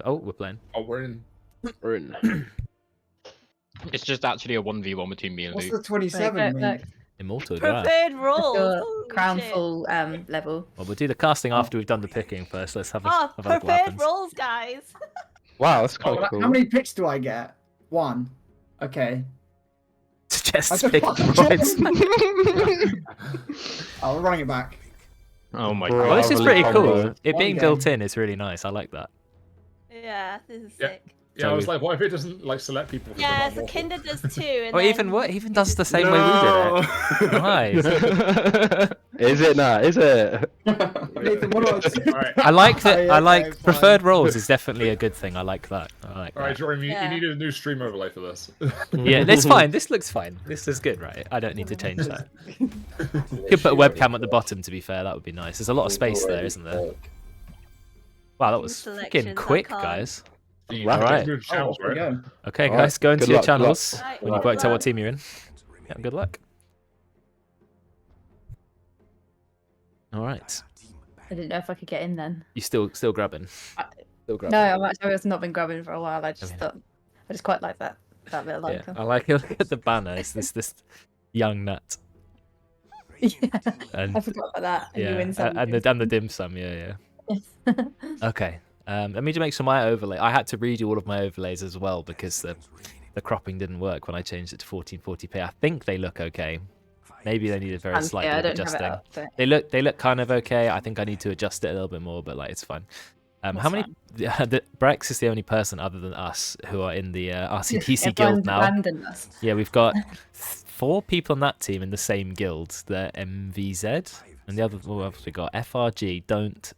Oh, we're playing. Oh, we're in. We're in. It's just actually a 1v1 between me and What's Luke. the 27 mean? Immortal draft. Prepared roles. Your Holy crown shit. full level. Well, we'll do the casting after we've done the picking first. Let's have a, Oh, have a look what prepared happens. roles, guys. Wow, that's Oh, quite cool. how many picks do I get? 1. Okay. Just I pick don't- right. Oh, we're running it back. Oh my Bro, Well, god. this is Bravo, pretty combo. cool. It One being game. built in is really nice. I like that. Yeah, this is Yeah. sick. Yeah, I was So- like, what if it doesn't like select people? because they're Yeah, not so mortal? Kinder does too. And Or then... even what? Even does the same way we did it. Nice. Is it not? Is it? Nathan, what do I say? Alright, I like that. Okay, I like okay, preferred fine. roles is definitely a good thing. I like that. I like alright, that. Jordan, you Yeah. need a new stream overlay for this. Yeah, that's fine. This looks fine. This is good, right? I don't need to change that. You could put a webcam at the bottom. To be fair, that would be nice. There's a lot of space there, isn't there? Wow, that was freaking Selections, I quick, can't. guys. Jeez, All right. good Oh, channels, off we right? go. Okay, All guys, right. go into Good your luck, good luck. channels Right, when you've good worked out what luck. team you're in. Yeah, good luck. All right, I didn't know if I could get in then. you still grabbing? Still grabbing. No, I've not been grabbing for a while. I just mean- thought I just quite like that bit of Yeah, like. I like it. Look at the banner. It's this young nut. Yeah, And I forgot about that. And you yeah, win something. and the dim sum. Yeah. Okay. Let me just make sure my overlay. I had to redo all of my overlays as well because the cropping didn't work when I changed it to 1440p. I think they look okay. Maybe they need a very slight yeah, I bit of don't have it adjusting. up, but They look kind of okay. I think I need to adjust it a little bit more, but like it's fine. How That's many? Brex is the only person other than us who are in the RCDC guild everyone's now. abandoned us. Yeah, we've got 4 people on that team in the same guild. The MVZ and the other. What else we got? FRG. Don't.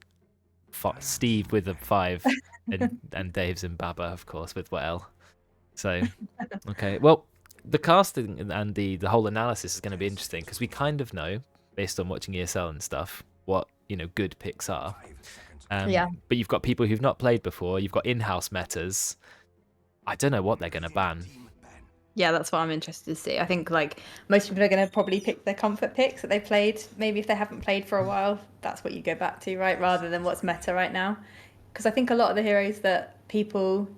Steve with a 5, and Dave's in Baba, of course, with what L. So, okay. Well, the casting and the whole analysis is going to be interesting because we kind of know, based on watching ESL and stuff, what good picks are. Yeah. But you've got people who've not played before. You've got in-house metas. I don't know what they're going to ban. Yeah, that's what I'm interested to see. I think like most people are going to probably pick their comfort picks that they played. Maybe if they haven't played for a while, that's what you go back to, right? Rather than what's meta right now. Because I think a lot of the heroes that people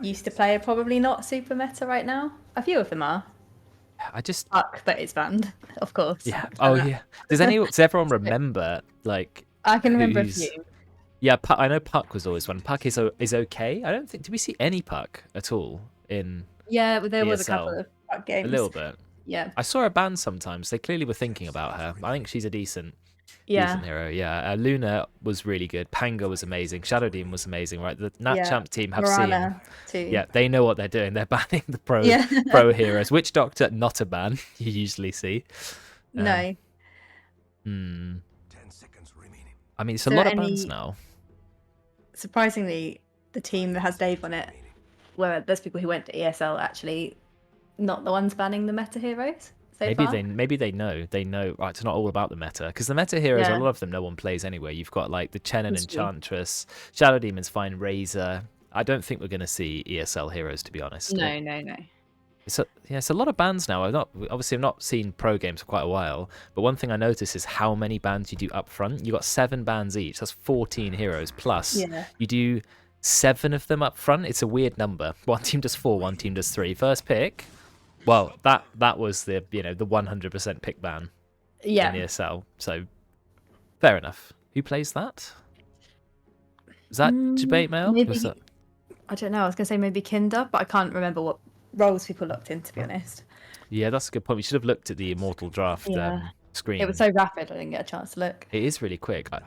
used to play are probably not super meta right now. A few of them are. I just Puck, but it's banned, of course. yeah. Oh yeah. Does everyone remember like? I can remember a who's- few. Yeah, I know Puck was always one. Puck is okay. I don't think. Did we see any Puck at all in Yeah, but there was a ESL? couple of Puck games. a little bit? Yeah. I saw her banned sometimes. They clearly were thinking about her. I think she's a decent Yeah. hero. Yeah, Luna was really good. Panga was amazing. Shadow Demon was amazing. Right, the Nat Yeah. Champ team have Morana too. seen. Yeah, they know what they're doing. They're banning the pro Yeah. pro heroes. Witch Doctor, not a ban. You usually see. No. Hmm. I mean, it's a So lot of bans any- now. Surprisingly, the team that has Dave on it, where there's people who went to ESL actually not the ones banning the meta heroes so Maybe far. they know right. It's not all about the meta because the meta heroes, Yeah. a lot of them, no one plays anyway. You've got like the Chen and That's true. Enchantress, Shadow Demon's fine, Razor. I don't think we're going to see ESL heroes, to be honest. No. It's a lot of bans now. I've not seen pro games for quite a while, but one thing I notice is how many bans you do up front. You got 7 bans each. That's 14 heroes plus. Yeah. You do 7 of them up front. It's a weird number. One team does 4, one team does 3. First pick. Well, that was the the 100% pick ban Yeah. in ESL. So fair enough. Who plays that? Is that debate mail? Maybe, Was that... I don't know. I was going to say maybe Kinder, but I can't remember what roles people looked in, to be honest. Yeah, that's a good point. We should have looked at the Immortal Draft Yeah. screen. It was so rapid, I didn't get a chance to look. It is really quick. I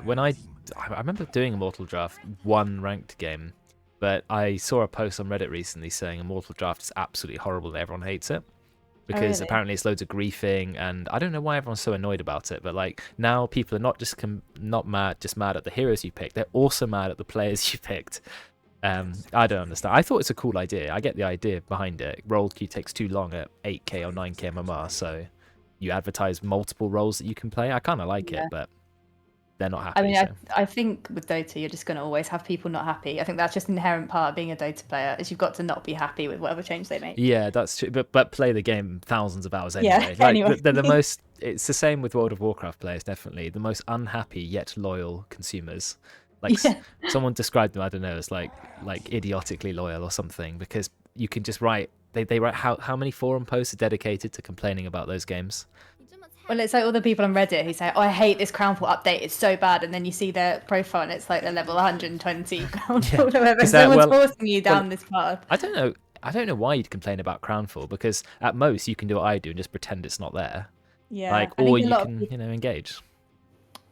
remember doing Immortal Draft, one ranked game, but I saw a post on Reddit recently saying Immortal Draft is absolutely horrible and everyone hates it. Because really? apparently it's loads of griefing, and I don't know why everyone's so annoyed about it, but like now people are not just mad at the heroes you picked, they're also mad at the players you picked. I don't understand. I thought it's a cool idea. I get the idea behind it. Roll queue takes too long at 8k or 9k MMR, so you advertise multiple roles that you can play. I kind of like it, but they're not happy. I mean, so. I think with Dota, you're just going to always have people not happy. I think that's just an inherent part of being a Dota player, is you've got to not be happy with whatever change they make. Yeah, that's true. But play the game thousands of hours Yeah, anyway. anyway. They're the most. It's the same with World of Warcraft players. Definitely the most unhappy yet loyal consumers. Like Yeah. someone described them, I don't know, as like idiotically loyal or something, because you can just write. They write how many forum posts are dedicated to complaining about those games. Well, it's like all the people on Reddit who say, "Oh, I hate this Crownfall update. It's so bad," and then you see their profile and it's like they're level 120 Crownfall or whatever. 'Cause Someone's well- forcing you down this path. I don't know why you'd complain about Crownfall, because at most you can do what I do and just pretend it's not there. Yeah. Like, I think or a you lot of can, people- engage.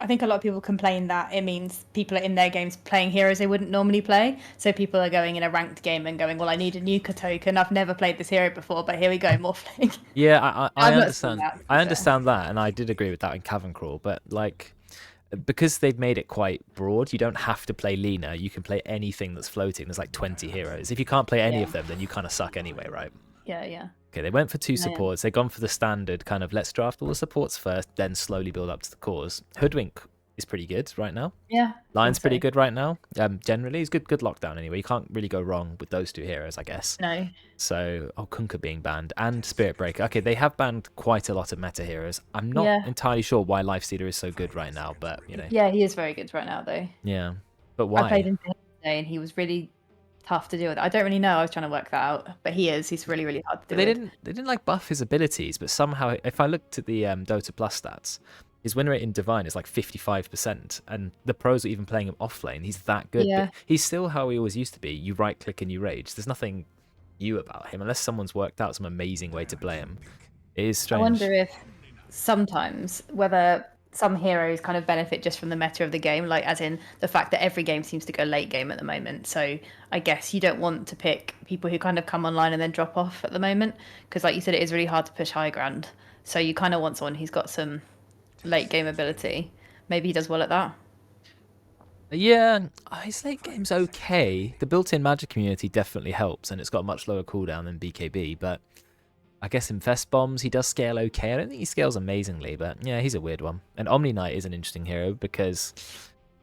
I think a lot of people complain that it means people are in their games playing heroes they wouldn't normally play. So people are going in a ranked game and going, well, I need a Nuka token. I've never played this hero before, but here we go, morphling. Yeah, I I'm not understand. saying that, to be I fair. understand that, and I did agree with that in Cavern Crawl. But like, because they've made it quite broad, you don't have to play Lena. You can play anything that's floating. There's like 20 heroes. If you can't play any of them, then you kind of suck anyway, right? Yeah. Okay, they went for 2 Yeah. supports. They've gone for the standard kind of let's draft all the supports first, then slowly build up to the cores. Hoodwink is pretty good right now. Yeah. Lion's pretty so. good right now. Generally, he's good lockdown anyway. You can't really go wrong with those 2 heroes, I guess. No. So, Kunkka being banned and Spirit Breaker. Okay, they have banned quite a lot of meta heroes. I'm not Yeah. entirely sure why Lifestealer is so good right now, but Yeah, he is very good right now, though. yeah. But I played why? him today and he was really tough to deal with. I don't really know. I was trying to work that out, but he is. He's really, really hard to They deal with. didn't like buff his abilities, but somehow, if I looked at the Dota Plus stats, his win rate in Divine is like 55%, and the pros are even playing him off lane. He's that good. Yeah. But he's still how he always used to be. You right click and you rage. There's nothing new about him, unless someone's worked out some amazing way to play him. It is I strange. wonder if sometimes whether some heroes kind of benefit just from the meta of the game, like as in the fact that every game seems to go late game at the moment. So I guess you don't want to pick people who kind of come online and then drop off at the moment, because like you said, it is really hard to push high ground. So you kind of want someone who's got some late game ability. Maybe he does well at that. Yeah, his late game's okay. The built-in magic community definitely helps, and it's got a much lower cooldown than BKB, but I guess Infest Bombs, he does scale okay. I don't think he scales amazingly, but yeah, he's a weird one. And Omni Knight is an interesting hero, because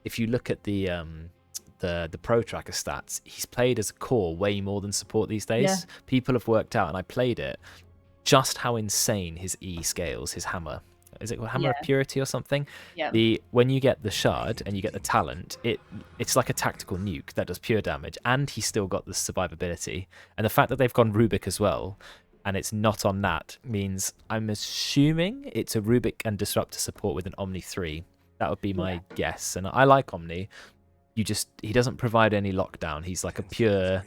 if you look at the pro tracker stats, he's played as a core way more than support these days. Yeah. People have worked out, and I played it, just how insane his E scales, his hammer. Is it called Hammer of Yeah. Purity or something? Yeah. When you get the shard and you get the talent, it's like a tactical nuke that does pure damage, and he's still got the survivability. And the fact that they've gone Rubik as well, and it's not on that, means I'm assuming it's a Rubik and Disruptor support with an Omni 3. That would be my guess. And I like Omni. He doesn't provide any lockdown. He's like a pure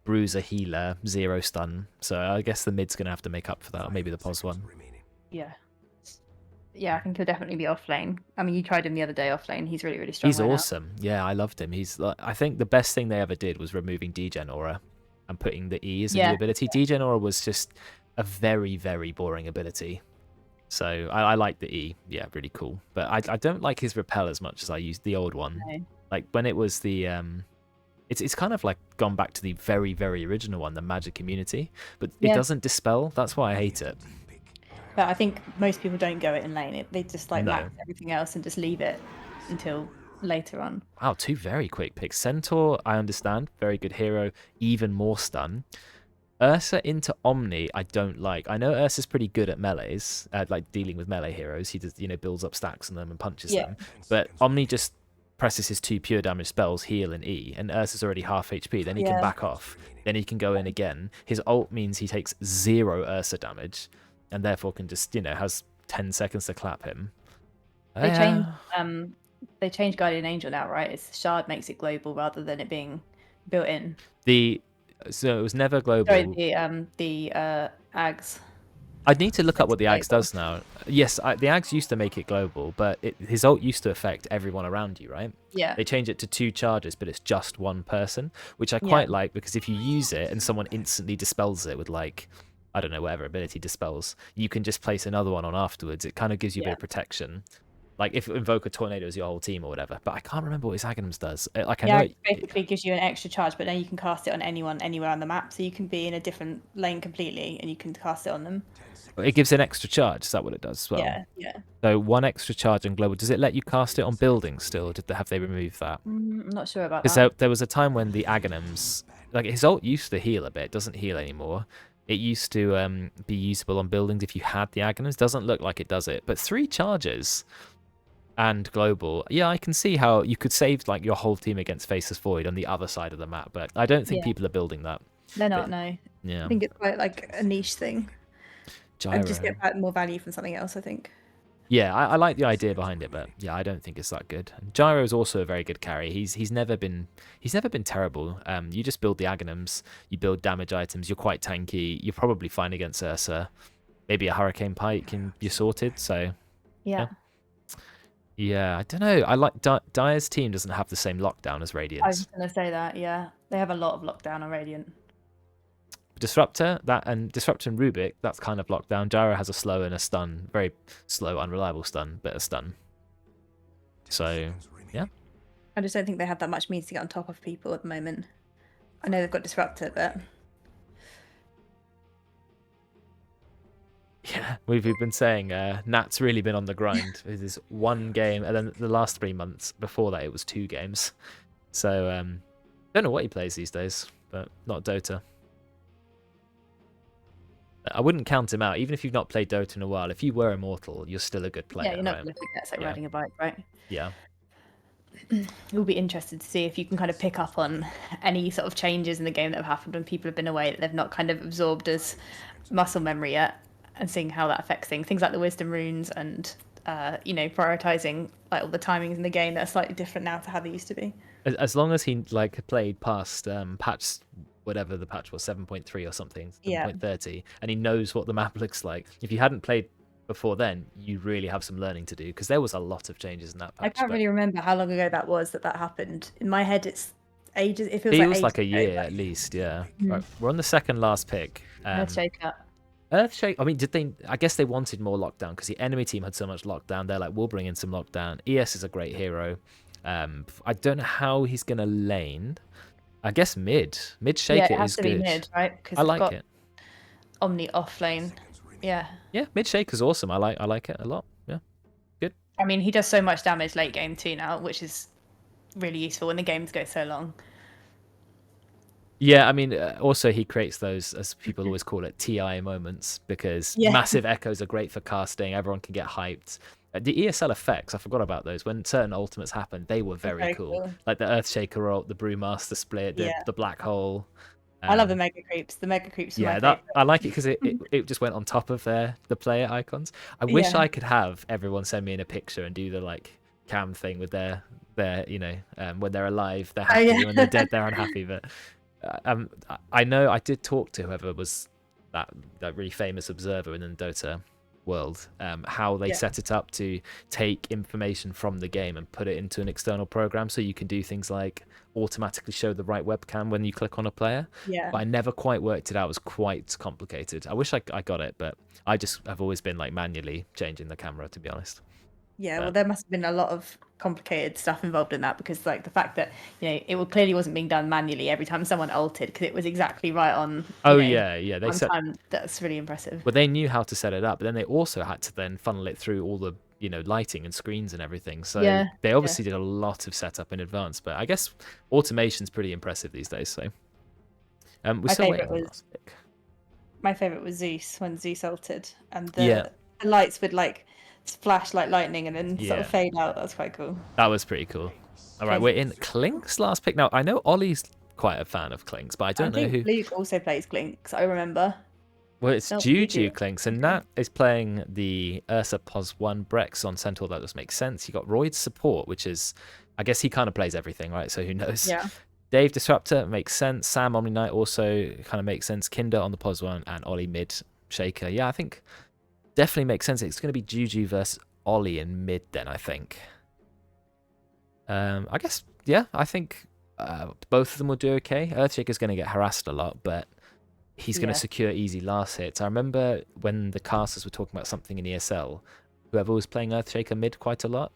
bruiser healer, 0 stun. So I guess the mid's gonna have to make up for that, or maybe the pos one. Yeah. Yeah, I think he'll definitely be off lane. I mean, you tried him the other day off lane. He's really, really strong. He's right now. awesome. Yeah, I loved him. I think the best thing they ever did was removing Degen Aura and putting the E as a new ability. Degen Aura was just a very, very boring ability. So I like the E. Yeah, really cool. But I don't like his repel as much as I used the old one. No. Like when it was the it's kind of like gone back to the very, very original one, the Magic Community. But it doesn't dispel. That's why I hate it. But I think most people don't go it in lane. They just like No. max everything else and just leave it until later on. Wow, 2 very quick picks. Centaur, I understand. Very good hero. Even more stun. Ursa into Omni, I don't like. I know Ursa's pretty good at melees, like dealing with melee heroes. He just, builds up stacks on them and punches them. But Omni just presses his 2 pure damage spells, heal and E, and Ursa's already half HP. Then he can back off. Then he can go in again. His ult means he takes 0 Ursa damage, and therefore can just, has 10 seconds to clap him. They changed Guardian Angel now, right? It's Shard makes it global rather than it being built in. So it was never global. Sorry, the Ags. I'd need to look up what the Ags does now. Yes, the Ags used to make it global, but his ult used to affect everyone around you, right? Yeah. They change it to 2 charges, but it's just 1 person, which I quite like, because if you use it and someone instantly dispels it with, like, I don't know, whatever ability dispels, you can just place another one on afterwards. It kind of gives you a bit of protection. Like if Invoke a Tornado is your whole team or whatever. But I can't remember what his Aghanims does. Like I know it basically gives you an extra charge, but then you can cast it on anyone anywhere on the map. So you can be in a different lane completely and you can cast it on them. it gives an extra charge. Is that what it does as well? Yeah. So 1 extra charge on global. Does it let you cast it on buildings still? Or have they removed that? I'm not sure about Because that. there was a time when the Aghanims, like his ult used to heal a bit. It doesn't heal anymore. It used to be usable on buildings if you had the Aghanims. Doesn't look like it does it. But 3 charges. and global. Yeah, I can see how you could save like your whole team against Faceless Void on the other side of the map, but I don't think Yeah. people are building that. They're not. But- No, Yeah, I think it's quite like a niche thing. gyro. And just get back more value from something else. I think. Yeah, I like the idea behind it, but yeah, I don't think it's that good. And Gyro is also a very good carry. He's never been terrible. You just build the Aghanims, you build damage items. You're quite tanky. You're probably fine against Ursa. Maybe a Hurricane Pike and you're sorted. So Yeah. yeah, I don't know. I like Dire's team doesn't have the same lockdown as I was Radiant's. gonna say that. Yeah, they have a lot of lockdown on Radiant. Disruptor and Rubik, that's kind of lockdown. Gyro has a slow and a stun, very slow, unreliable stun, but a stun. So yeah. I just don't think they have that much means to get on top of people at the moment. I know they've got Disruptor, but Yeah, we've been saying Nat's really been on the grind. It is one game, and then the last 3 months before that it was 2 games. So don't know what he plays these days, but not Dota. I wouldn't count him out, even if you've not played Dota in a while. If you were immortal, you're still a good player. yeah, you're not right? going to forget. It's like Yeah. riding a bike, right? Yeah. You'll be interested to see if you can kind of pick up on any sort of changes in the game that have happened when people have been away that they've not kind of absorbed as muscle memory yet, and seeing how that affects things. Things like the wisdom runes and prioritizing like all the timings in the game that are slightly different now to how they used to be. As long as he like played past patch, whatever the patch was, 7.3 or something, Yeah. 7.30, and he knows what the map looks like. If you hadn't played before then, you really have some learning to do, because there was a lot of changes in that patch. I can't really remember how long ago that was that happened. In my head, it's ages. It feels Feels like, like a ages ago, year but- at least, yeah. Mm. Right, we're on the second last pick. Earthshaker. Earthshake. I mean, did they? I guess they wanted more lockdown because the enemy team had so much lockdown. They're like, we'll bring in some lockdown. ES is a great hero. I don't know how he's gonna lane. I guess mid shaker it has is to be good. mid, right? Because I like it. Omni off lane. Yeah. Yeah, mid shaker's awesome. I like it a lot. Yeah. I mean, he does so much damage late game too now, which is really useful when the games go so long. Yeah, I mean, also he creates those, as people always call it, TI moments, because Yeah. massive echoes are great for casting. Everyone can get hyped. The ESL effects, I forgot about those. When certain ultimates happened, they were very cool. Like the Earthshaker ult, the Brewmaster split, Yeah. the black hole. I love the mega creeps. The mega creeps. Are Yeah, my that favourite. I like it because it just went on top of the player icons. I wish Yeah. I could have everyone send me in a picture and do the like cam thing with their when they're alive they're happy, yeah. when they're dead they're unhappy. But I know I did talk to whoever was that really famous observer in the Dota world, how they Yeah. set it up to take information from the game and put it into an external program, so you can do things like automatically show the right webcam when you click on a player. Yeah. But I never quite worked it out. It was quite complicated. I wish I got it, but I just have always been like manually changing the camera, to be honest. Yeah, well, there must have been a lot of complicated stuff involved in that, because like the fact that it clearly wasn't being done manually every time someone ulted, because it was exactly right on. Yeah, they on set. time. That's really impressive. Well, they knew how to set it up, but then they also had to then funnel it through all the lighting and screens and everything. So Yeah, they obviously did a lot of setup in advance. But I guess automation's pretty impressive these days. So we're My still waiting favourite on the was- last pick. My favorite was Zeus, when Zeus ulted, and Yeah. the lights would like flash like lightning and then sort Yeah. of fade out. That was quite cool. That was pretty cool. All right, we're in Klink's last pick now. I know Ollie's quite a fan of Klink's, but I don't know think who. Luke also plays Clinks. I remember. Well, it's No, Juju Juju. Klinks, and Nat is playing the Ursa Pos 1 Brex on Centaur. That does make sense. You got Royd's support, which is, I guess he kind of plays everything, right? So who knows? Yeah. Dave Disruptor makes sense. Sam Omni Knight also kind of makes sense. Kinder on the Pos 1 and Ollie mid Shaker. Yeah, I think definitely makes sense. It's going to be Juju versus Ollie in mid then, I think. I guess, yeah, I think both of them will do okay. Earthshaker's going to get harassed a lot, but he's going to Yeah. secure easy last hits. I remember when the casters were talking about something in ESL, whoever was playing Earthshaker mid quite a lot,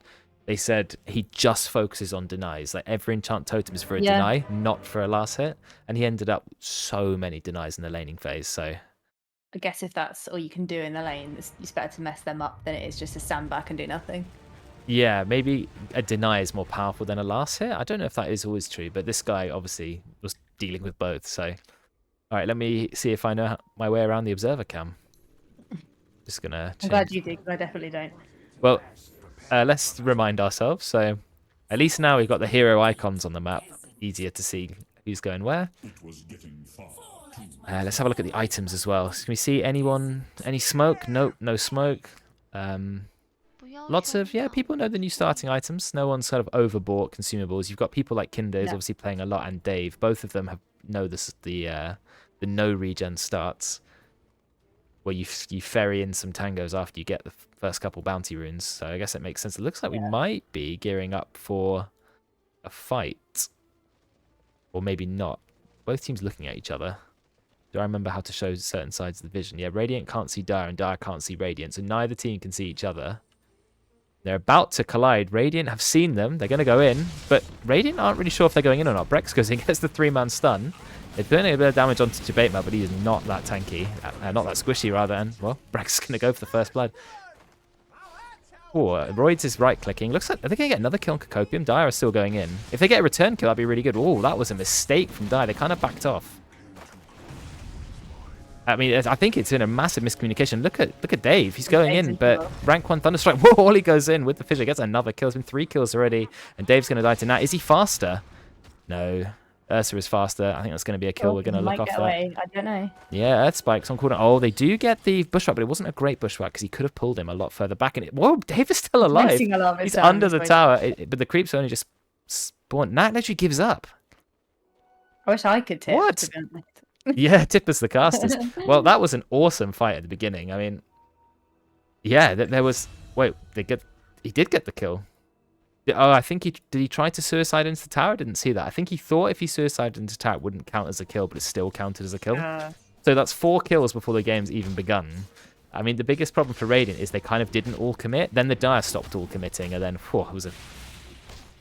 they said he just focuses on denies. Like every enchant totem is for a Yeah. deny, not for a last hit. And he ended up so many denies in the laning phase. So I guess if that's all you can do in the lane, it's better to mess them up than it is just to stand back and do nothing. yeah, maybe a deny is more powerful than a last hit. I don't know if that is always true, but this guy obviously was dealing with both. So, all right, let me see if I know my way around the observer cam. Just gonna. I'm glad change- you do, because I definitely don't. Well, let's remind ourselves. So at least now we've got the hero icons on the map. Easier to see who's going where. Let's have a look at the items as well. So can we see anyone? Any smoke? Nope, no smoke. Lots of people know the new starting items. No one's sort of overbought consumables. You've got people like Kinder who's obviously playing a lot, and Dave. Both of them know the no regen starts, where you ferry in some tangos after you get the first couple bounty runes. So I guess it makes sense. It looks like we might be gearing up for a fight, or maybe not. Both teams looking at each other. Do I remember how to show certain sides of the vision? Yeah, Radiant can't see Dire, and Dire can't see Radiant, so neither team can see each other. They're about to collide. Radiant have seen them. They're going to go in, but Radiant aren't really sure if they're going in or not. Brex goes in, gets the 3-man stun. They're doing a bit of damage onto Debatemap, but he is not that tanky. Not that squishy, rather. And, well, Brex is going to go for the first blood. Oh, Roids is right-clicking. Looks like, are they going to get another kill on Cacopium? Dire is still going in. If they get a return kill, that'd be really good. Oh, that was a mistake from Dire. They kind of backed off. I mean, I think it's in a massive miscommunication. Look at Dave. He's going in, but rank 1 Thunderstrike. Whoa, all he goes in with the fissure. Gets another kill. There's been 3 kills already, and Dave's going to die to Nat. Is he faster? No. Ursa is faster. I think that's going to be a kill. We're going to look off that. I don't know. Yeah, Earth Spike. Someone called it. Oh, they do get the bushwhack, but it wasn't a great bushwhack because he could have pulled him a lot further back. And whoa, Dave is still alive. He's under the tower, but the creeps only just spawned. Nat literally gives up. I wish I could tip. What? To be honest. Yeah, tip us the casters. Well, that was an awesome fight at the beginning. I mean, yeah, there was. Wait, he did get the kill. Oh, I think did he try to suicide into the tower? I didn't see that. I think he thought if he suicided into the tower, it wouldn't count as a kill, but it still counted as a kill. So that's 4 kills before the game's even begun. I mean, the biggest problem for Radiant is they kind of didn't all commit. Then the Dire stopped all committing, and then it was a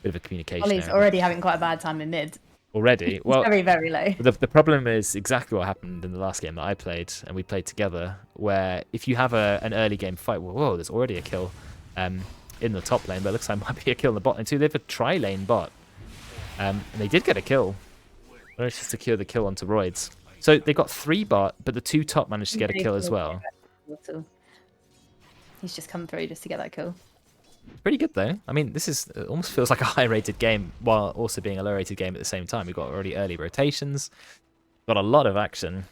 bit of a communication Ollie's error. already having quite a bad time in mid. Already? Well, very, very low. The problem is exactly what happened in the last game that I played, and we played together, where if you have an early game fight, whoa, there's already a kill in the top lane, but it looks like there might be a kill in the bot lane too. They have a tri-lane bot, and they did get a kill. Managed to secure the kill onto Roids. So they got 3 bot, but the 2 top managed to get a kill as well. He's just come through just to get that kill. Pretty good though. I mean, it almost feels like a high-rated game while also being a low-rated game at the same time. We've got already early rotations, got a lot of action.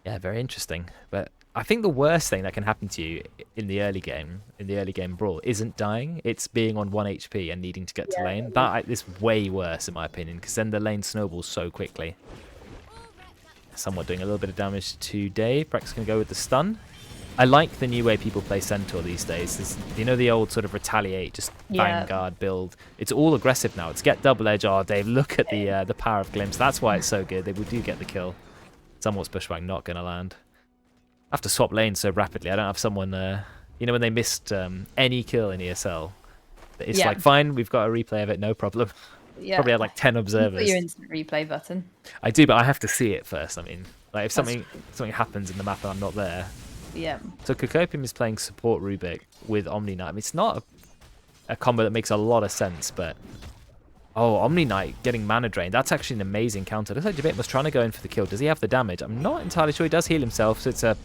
Yeah, very interesting. But I think the worst thing that can happen to you in the early game brawl, isn't dying. It's being on 1 HP and needing to get to lane. That is way worse in my opinion, because then the lane snowballs so quickly. Somewhat doing a little bit of damage to Dave. Breck's going to go with the stun. I like the new way people play Centaur these days. You know, the old sort of retaliate, just Vanguard build. It's all aggressive now. It's get double edge. Oh, Dave, look at the power of Glimpse. That's why it's so good. They do get the kill. Somewhat's Bushwhack not going to land. I have to swap lanes so rapidly. I don't have someone, you know, when they missed any kill in ESL. It's like, fine, we've got a replay of it, no problem. Yeah. Probably had like 10 observers. Put your instant replay button. I do, but I have to see it first. I mean, like if something happens in the map and I'm not there. Yeah. So Cacopium is playing support Rubik with Omni Knight. I mean, it's not a combo that makes a lot of sense, but Omni Knight getting mana drain. That's actually an amazing counter. Looks like Debate was trying to go in for the kill. Does he have the damage? I'm not entirely sure. He does heal himself, so it's a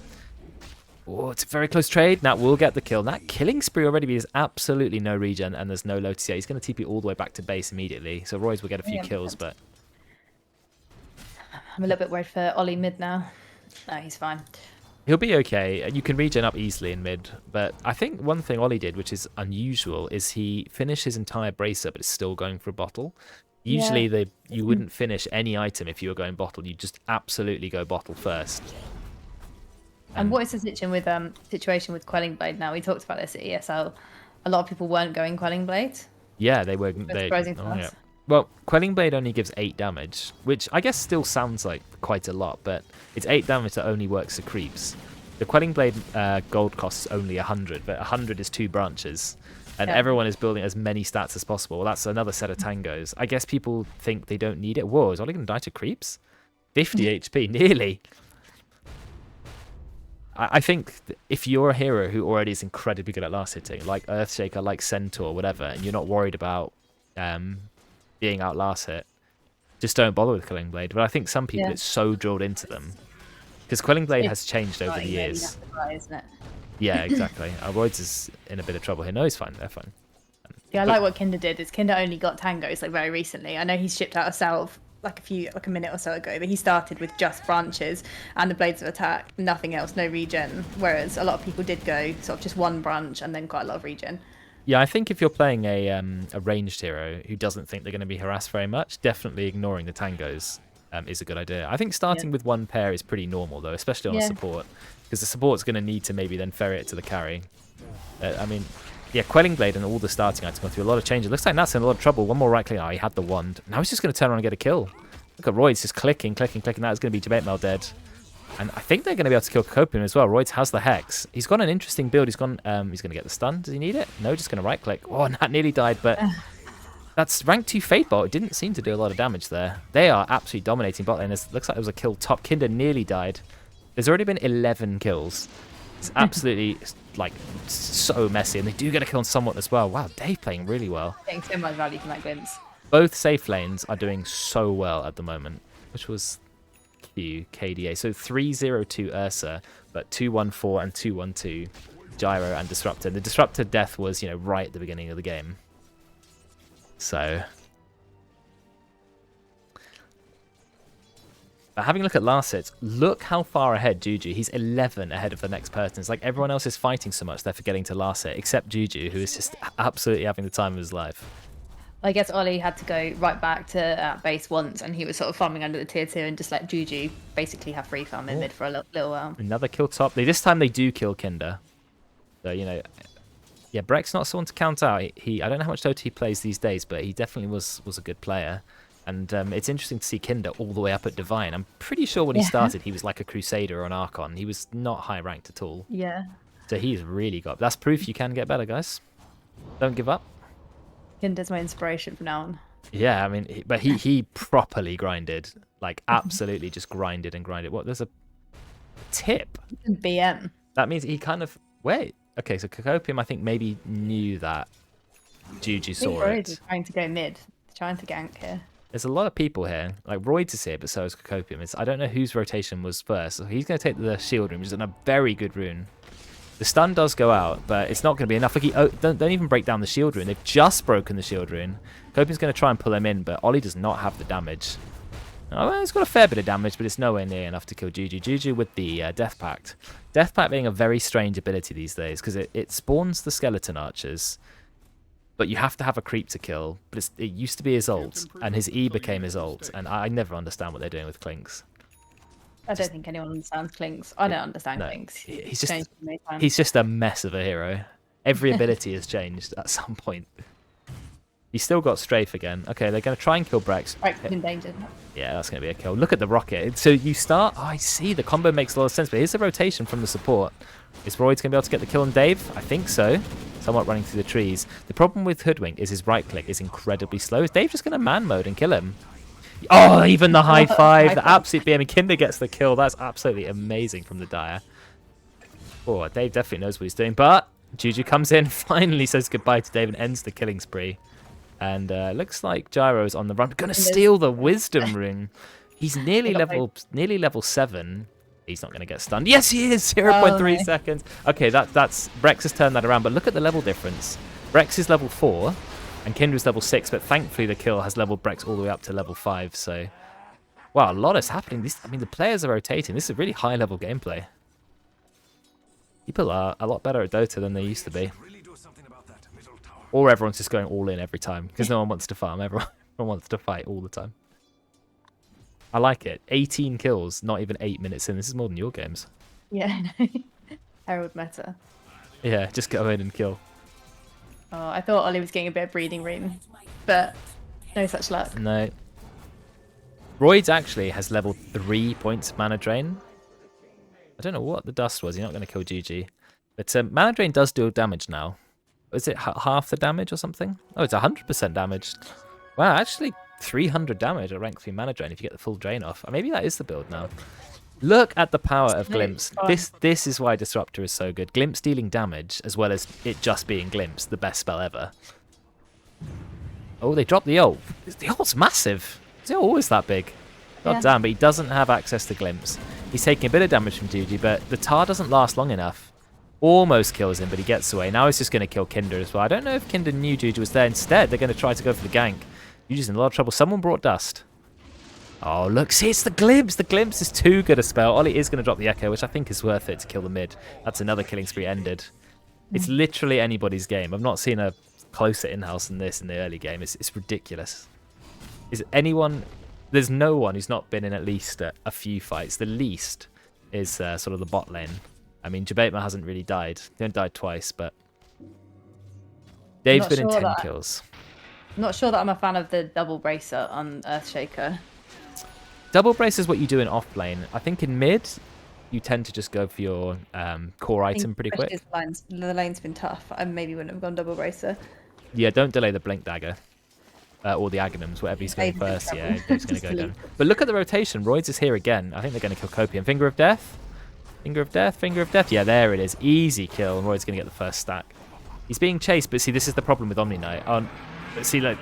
very close trade. Nat will get the kill. That killing spree already is absolutely no regen, and there's no Lotus yet. He's going to TP all the way back to base immediately. So Royce will get a few kills, but I'm a little bit worried for Ollie mid now. No, he's fine. He'll be okay. You can regen up easily in mid, but I think one thing Ollie did, which is unusual, is he finished his entire bracer, but is still going for a bottle. Usually you wouldn't finish any item if you were going bottle. You just absolutely go bottle first. And what is the situation with Quelling Blade now? We talked about this at ESL. A lot of people weren't going Quelling Blade. Yeah, they were. Surprising to us. Well, Quelling Blade only gives 8 damage, which I guess still sounds like quite a lot, but it's 8 damage that only works for creeps. The Quelling Blade gold costs only 100, but 100 is 2 branches, and everyone is building as many stats as possible. Well, that's another set of tangos. I guess people think they don't need it. Whoa, is Ollie going to die to creeps? 50 HP, nearly. I think if you're a hero who already is incredibly good at last hitting, like Earthshaker, like Centaur, whatever, and you're not worried about being out last hit, just don't bother with Quelling Blade. But I think some people, it's so drilled into them. Because Quelling Blade has changed over the years. Buy, isn't it? Yeah, exactly. Roids is in a bit of trouble here. No, he's fine. They're fine. Yeah, I like what Kinder did. Is Kinder only got tangos like very recently? I know he's shipped out a salve like a minute or so ago, but he started with just branches and the blades of attack, nothing else, no regen. Whereas a lot of people did go sort of just one branch and then quite a lot of regen. Yeah, I think if you're playing a ranged hero who doesn't think they're going to be harassed very much, definitely ignoring the tangos is a good idea. I think starting with one pair is pretty normal though, especially on a support, because the support's going to need to maybe then ferry it to the carry. I mean, yeah, Quelling Blade and all the starting items go through a lot of changes. Looks like Nat's in a lot of trouble. One more right click. Oh, he had the wand. Now he's just going to turn around and get a kill. Look at Royds just clicking. Now it's going to be Debate Mail dead. And I think they're going to be able to kill Copium as well. Royds has the Hex. He's got an interesting build. He's going to get the stun. Does he need it? No, just going to right click. Oh, Nat nearly died, but that's rank 2 Fade Bot. It didn't seem to do a lot of damage there. They are absolutely dominating bot lane. It looks like there was a kill top. Kinder nearly died. There's already been 11 kills. It's absolutely like so messy, and they do get a kill on someone as well. Wow, Dave playing really well. Getting so much value from that glimpse. Both safe lanes are doing so well at the moment, which was KDA. So 3-0-2 Ursa, but 2-1-4 and 2-1-2 Gyro and Disruptor. The Disruptor death was, you know, right at the beginning of the game. So, but having a look at last hits, look how far ahead Juju. He's 11 ahead of the next person. It's like everyone else is fighting so much they're forgetting to last hit, except Juju, who is just absolutely having the time of his life. I guess Ollie had to go right back to base once, and he was sort of farming under the tier 2 and just let Juju basically have free farm in mid for a little while. Another kill top. This time they do kill Kinder. So, you know, yeah, Breck's not someone to count out. I don't know how much Dota he plays these days, but he definitely was a good player. And it's interesting to see Kinder all the way up at Divine. I'm pretty sure when he started, he was like a Crusader or an Archon. He was not high ranked at all. Yeah. So he's really got... That's proof you can get better, guys. Don't give up. Kinder's my inspiration from now on. Yeah, I mean, but he properly grinded. Like, absolutely just grinded and grinded. What? There's a tip. BM. That means he kind of... Wait. Okay, so Copium, I think, maybe knew that Juju saw it. Is trying to go mid. Trying to gank here. There's a lot of people here. Like, Roids is here, but so is Copium. I don't know whose rotation was first. So he's going to take the shield rune, which is a very good rune. The stun does go out, but it's not going to be enough. Look, don't even break down the shield rune. They've just broken the shield rune. Copium's going to try and pull him in, but Ollie does not have the damage. Oh, well, it's got a fair bit of damage, but it's nowhere near enough to kill Juju. Juju with the Death Pact. Death Pact being a very strange ability these days, because it spawns the skeleton archers, but you have to have a creep to kill. But it used to be his ult, and his E became his ult, and I never understand what they're doing with Clinks. I don't think anyone understands Clinks. I don't understand Clinks. He's just a mess of a hero. Every ability has changed at some point. He's still got Strafe again. Okay, they're going to try and kill Brex. Brex is in danger. Yeah, that's going to be a kill. Look at the rocket. So you start... Oh, I see. The combo makes a lot of sense. But here's the rotation from the support. Is Royds going to be able to get the kill on Dave? I think so. Somewhat running through the trees. The problem with Hoodwink is his right click is incredibly slow. Is Dave just going to man mode and kill him? Oh, even the high five. The absolute BM. And Kinder gets the kill. That's absolutely amazing from the Dire. Oh, Dave definitely knows what he's doing. But Juju comes in, finally says goodbye to Dave and ends the killing spree. And looks like Gyro's on the run. Gonna steal the wisdom ring. He's nearly level 7. He's not gonna get stunned. Yes, he is. 0.3 seconds. Okay, that's Brex has turned that around. But look at the level difference. Brex is level 4, and Kinder's level 6. But thankfully, the kill has leveled Brex all the way up to level 5. So, wow, a lot is happening. I mean, the players are rotating. This is really high level gameplay. People are a lot better at Dota than they used to be. Or everyone's just going all in every time, because no one wants to farm. Everyone wants to fight all the time. I like it. 18 kills, not even 8 minutes in. This is more than your games. Yeah, Herald meta. Yeah, just go in and kill. Oh, I thought Ollie was getting a bit of breathing room, but no such luck. No. Roids actually has leveled 3 points of mana drain. I don't know what the dust was. You're not going to kill GG. But mana drain does do damage now. Is it half the damage or something? Oh, it's 100% damage. Wow, actually 300 damage at rank 3 mana drain if you get the full drain off. Maybe that is the build now. Look at the power of Glimpse. This is why Disruptor is so good. Glimpse dealing damage as well as it just being Glimpse, the best spell ever. Oh, they dropped the ult. The ult's massive. Is it always that big? God damn, but he doesn't have access to Glimpse. He's taking a bit of damage from Juju, but the tar doesn't last long enough. Almost kills him, but he gets away. Now he's just going to kill Kinder as well. I don't know if Kinder knew Juju was there. Instead, they're going to try to go for the gank. Juju's in a lot of trouble. Someone brought Dust. Oh, look. See, it's the Glimpse. The Glimpse is too good a spell. Ollie is going to drop the Echo, which I think is worth it to kill the mid. That's another killing spree ended. It's literally anybody's game. I've not seen a closer in-house than this in the early game. It's ridiculous. Is anyone... There's no one who's not been in at least a few fights. The least is sort of the bot lane. I mean, Jabaitma hasn't really died. He only died twice, but... Dave's been in 10 kills. I'm not sure that I'm a fan of the double bracer on Earthshaker. Double brace is what you do in off lane. I think in mid, you tend to just go for your core item pretty quick. The lane's been tough. I maybe wouldn't have gone double bracer. Yeah, don't delay the Blink Dagger. Or the Aghanims, whatever he's going first. Yeah, Dave's going to go down. But look at the rotation. Roids is here again. I think they're going to kill Copium. Finger of Death. Finger of Death. Finger of Death. Yeah, there it is. Easy kill. And Roids going to get the first stack. He's being chased, but see, this is the problem with Omni Knight. But see, like,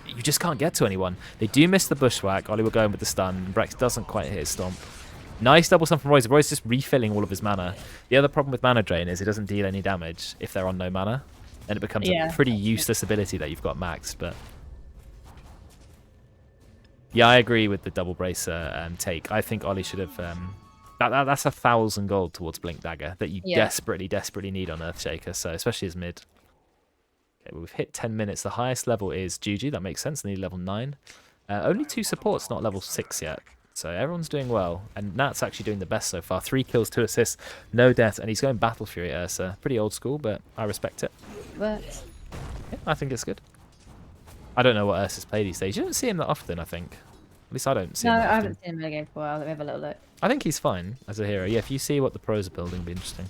you just can't get to anyone. They do miss the Bushwhack. Ollie will go in with the stun. Brex doesn't quite hit his stomp. Nice double stun from Royce. Royce just refilling all of his mana. The other problem with mana drain is it doesn't deal any damage if they're on no mana. And it becomes a pretty useless ability that you've got maxed, but... Yeah, I agree with the double bracer take. I think Ollie should have... that's 1,000 gold towards Blink Dagger that you desperately, desperately need on Earthshaker, so especially as mid. Okay, well, we've hit 10 minutes. The highest level is Juju. That makes sense. They need level 9. Only 2 supports, not level 6 yet. So everyone's doing well. And Nat's actually doing the best so far. 3 kills, 2 assists, no death. And he's going Battle Fury Ursa. Pretty old school, but I respect it. But Yeah, I think it's good. I don't know what Ursa's play these days. You don't see him that often, I think. At least I don't see him that often. I haven't seen him in a game for a while. Let me have a little look. I think he's fine as a hero. Yeah, if you see what the pros are building, it'll be interesting.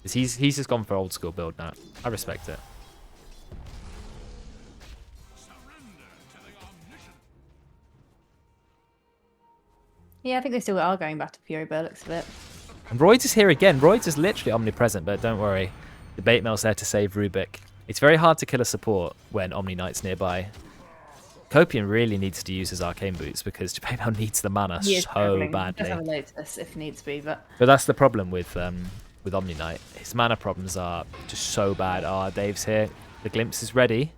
He's just gone for old school build now. I respect it. Yeah, I think they still are going back to Fury by the looks of it. And Roids is here again. Roids is literally omnipresent, but don't worry. The bait mail's there to save Rubik. It's very hard to kill a support when Omni Knight's nearby. Copium really needs to use his arcane boots because Japan needs the mana so badly. Just have a Lotus if needs be, but that's the problem with Omni Knight. His mana problems are just so bad. Ah, Dave's here. The glimpse is ready.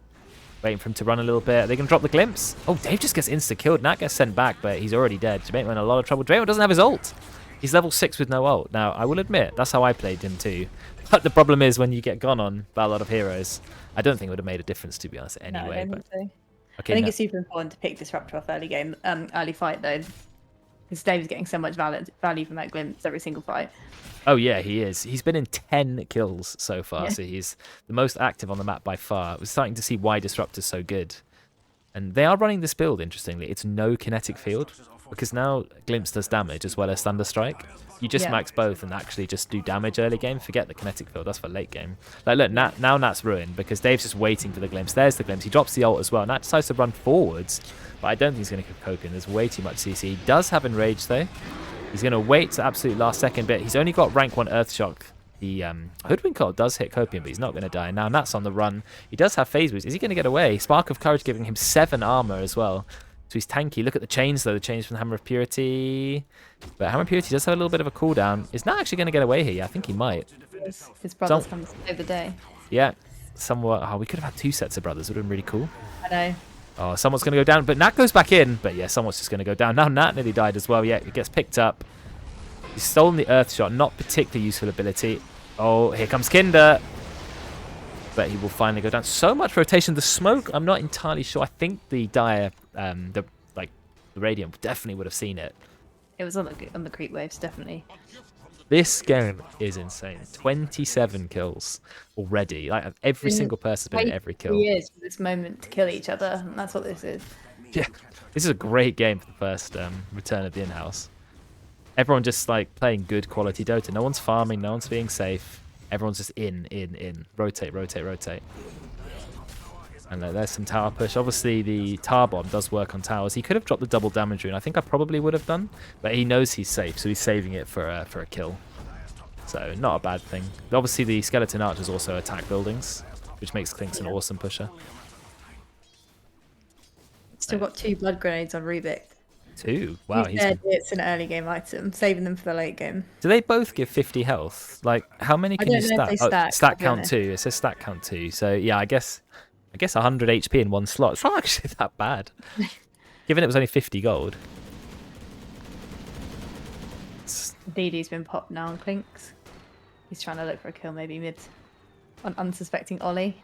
Waiting for him to run a little bit. Are they going to drop the glimpse? Oh, Dave just gets insta-killed. Nat gets sent back, but he's already dead. Jameit's in a lot of trouble. Draymond doesn't have his ult. He's level 6 with no ult. Now, I will admit, that's how I played him too. But the problem is when you get gone on by a lot of heroes, I don't think it would have made a difference, to be honest, anyway. No, I don't think so. Okay, I think it's super important to pick Disruptor off early game, early fight though. Because Dave's getting so much value from that glimpse every single fight. Oh yeah, he is. He's been in 10 kills so far, so he's the most active on the map by far. We're starting to see why Disruptor's so good. And they are running this build, interestingly. It's no kinetic field, because now Glimpse does damage as well as Thunderstrike. You just max both and actually just do damage early game. Forget the kinetic field, that's for late game. Like look, now Nat's ruined because Dave's just waiting for the Glimpse. There's the Glimpse. He drops the ult as well. Nat decides to run forwards, but I don't think he's going to kill Copium. There's way too much CC. He does have Enrage though. He's going to wait to the absolute last second bit. He's only got rank 1 Earthshock. The Hoodwink ult does hit Copium, but he's not going to die. Now Nat's on the run. He does have phase boost. Is he going to get away? Spark of Courage giving him 7 armor as well. So he's tanky. Look at the chains though. The chains from the Hammer of Purity. But Hammer of Purity does have a little bit of a cooldown. Is Nat actually going to get away here? Yeah, I think he might. His brothers come to save the day. Yeah. Somewhat. Oh, we could have had 2 sets of brothers. Would have been really cool. I know. Oh, someone's going to go down. But Nat goes back in. But yeah, someone's just going to go down. Now Nat nearly died as well. Yeah, he gets picked up. He's stolen the Earth Shot. Not particularly useful ability. Oh, here comes Kinder. But he will finally go down. So much rotation. The smoke, I'm not entirely sure. I think the Dire, the Radiant definitely would have seen it. It was on the creep waves, definitely. This game is insane. 27 kills already. Like every single person's been in every kill. Years for this moment to kill each other. And that's what this is. Yeah, this is a great game for the first return of the in-house. Everyone just like playing good quality Dota. No one's farming. No one's being safe. Everyone's just in. Rotate, rotate, rotate. And there's some tower push. Obviously, the tower bomb does work on towers. He could have dropped the double damage rune. I think I probably would have done. But he knows he's safe, so he's saving it for a kill. So, not a bad thing. Obviously, the skeleton archers also attack buildings, which makes Clinks an awesome pusher. Still got 2 blood grenades on Rubik. 2. Wow, To be he's fair, it's an early game item, saving them for the late game. do they both give 50 health? Like, how many I can you don't know if stack? they stack, Stat I'll be count honest. 2. It says stat count 2. So yeah, I guess 100 HP in one slot. It's not actually that bad, given it was only 50 gold. DD's been popped now on Clinks. He's trying to look for a kill, maybe mid on unsuspecting Ollie,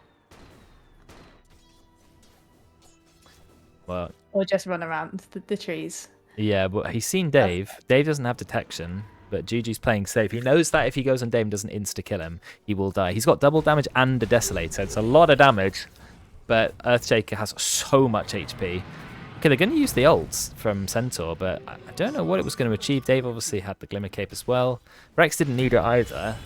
Well, or just run around the trees. yeah, but he's seen Dave. Dave doesn't have detection, but Juju's playing safe. He knows that if he goes on Dave and doesn't insta-kill him, he will die. He's got double damage and a Desolator. It's a lot of damage, but Earthshaker has so much HP. Okay, they're going to use the ults from Centaur, but I don't know what it was going to achieve. Dave obviously had the Glimmer Cape as well. Brex didn't need it either.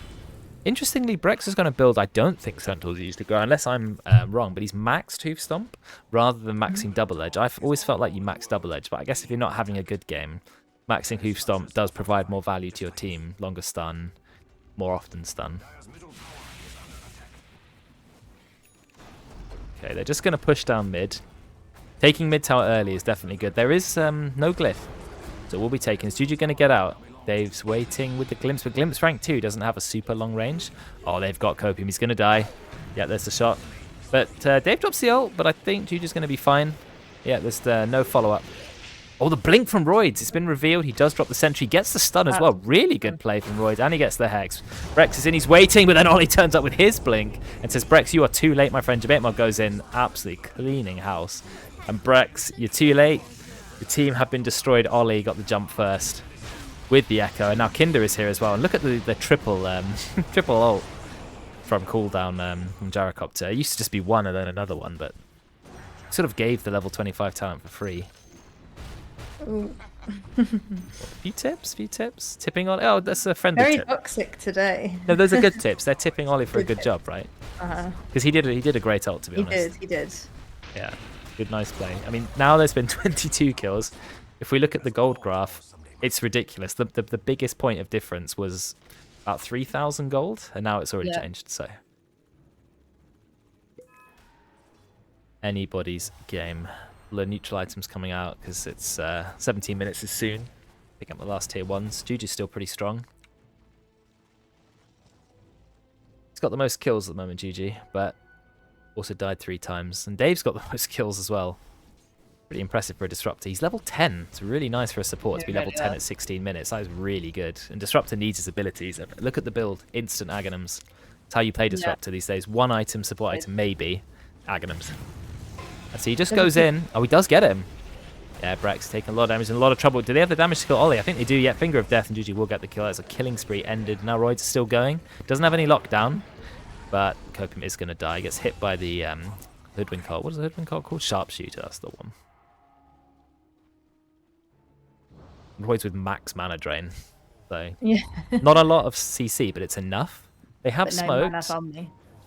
Interestingly, Brex is going to build, I don't think Centaur's used to grow, unless I'm wrong, but he's maxed Hoof Stomp rather than maxing Double Edge. I've always felt like you max Double Edge, but I guess if you're not having a good game, maxing Hoof Stomp does provide more value to your team. Longer stun, more often stun. Okay, they're just going to push down mid. Taking mid tower early is definitely good. There is no glyph, so we'll be taking. Is Juju going to get out? Dave's waiting with the glimpse, but glimpse rank 2 doesn't have a super long range. Oh, they've got Copium. He's going to die. Yeah, there's the shot. But Dave drops the ult, but I think Juju's going to be fine. Yeah, there's no follow-up. Oh, the blink from Roids. It's been revealed. He does drop the sentry. Gets the stun as well. Really good play from Roids. And he gets the hex. Brex is in. He's waiting, but then Ollie turns up with his blink and says, Brex, you are too late, my friend. Jabate goes in, absolutely cleaning house. And Brex, you're too late. The team have been destroyed. Ollie got the jump first with the Echo. And now Kinder is here as well. And look at the triple triple ult from cooldown from Gyrocopter. It used to just be one and then another one, but sort of gave the level 25 talent for free. Ooh. Few tips. Tipping Ollie. Oh, that's a friendly Very tip. toxic today. No, those are good tips. They're tipping Ollie for a good job, right? Because he did a great ult, to be honest. He did. Yeah, good, nice play. I mean, now there's been 22 kills. If we look at the gold graph, it's ridiculous. The biggest point of difference was about 3,000 gold, and now it's already changed. So anybody's game. The neutral items coming out because it's 17 minutes is soon. Pick up the last tier 1s. Juju's still pretty strong. He's got the most kills at the moment, Juju, but also died 3 times. And Dave's got the most kills as well. Pretty impressive for a Disruptor. He's level 10. It's really nice for a support to be level 10 at 16 minutes. That is really good. And Disruptor needs his abilities. Look at the build. Instant Aghanims. It's how you play Disruptor these days. One item, support item, maybe. Aghanims. So he just goes in. Oh, he does get him. Yeah, Brex taking a lot of damage and a lot of trouble. Do they have the damage to kill Ollie? I think they do. Yeah, Finger of Death and Juju will get the kill. As a killing spree ended. Now Roids is still going. Doesn't have any lockdown. But Copium is going to die. He gets hit by the Hoodwink cult. What is the Hoodwink cult called? Sharpshooter. That's the one. Roids with max mana drain. So not a lot of CC, but it's enough. They have smokes.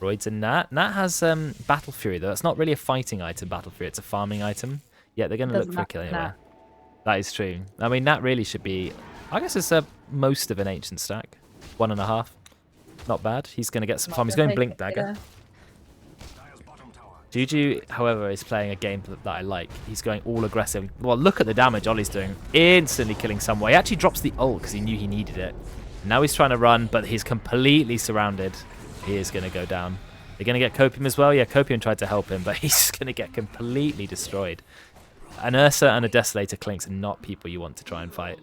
Roids and Nat. Nat has Battle Fury, though. It's not really a fighting item, Battle Fury. It's a farming item. Yeah, they're going to look for a kill anyway. That is true. I mean, Nat really should be... I guess it's most of an ancient stack. 1.5. Not bad. He's going to get some farm. He's going Blink Dagger. Juju, however, is playing a game that I like. He's going all aggressive. Well, look at the damage Ollie's doing. Instantly killing someone. He actually drops the ult because he knew he needed it. Now he's trying to run, but he's completely surrounded. He is going to go down. They're going to get Copium as well. Yeah, Copium tried to help him, but he's going to get completely destroyed. An Ursa and a Desolator Clinks are not people you want to try and fight.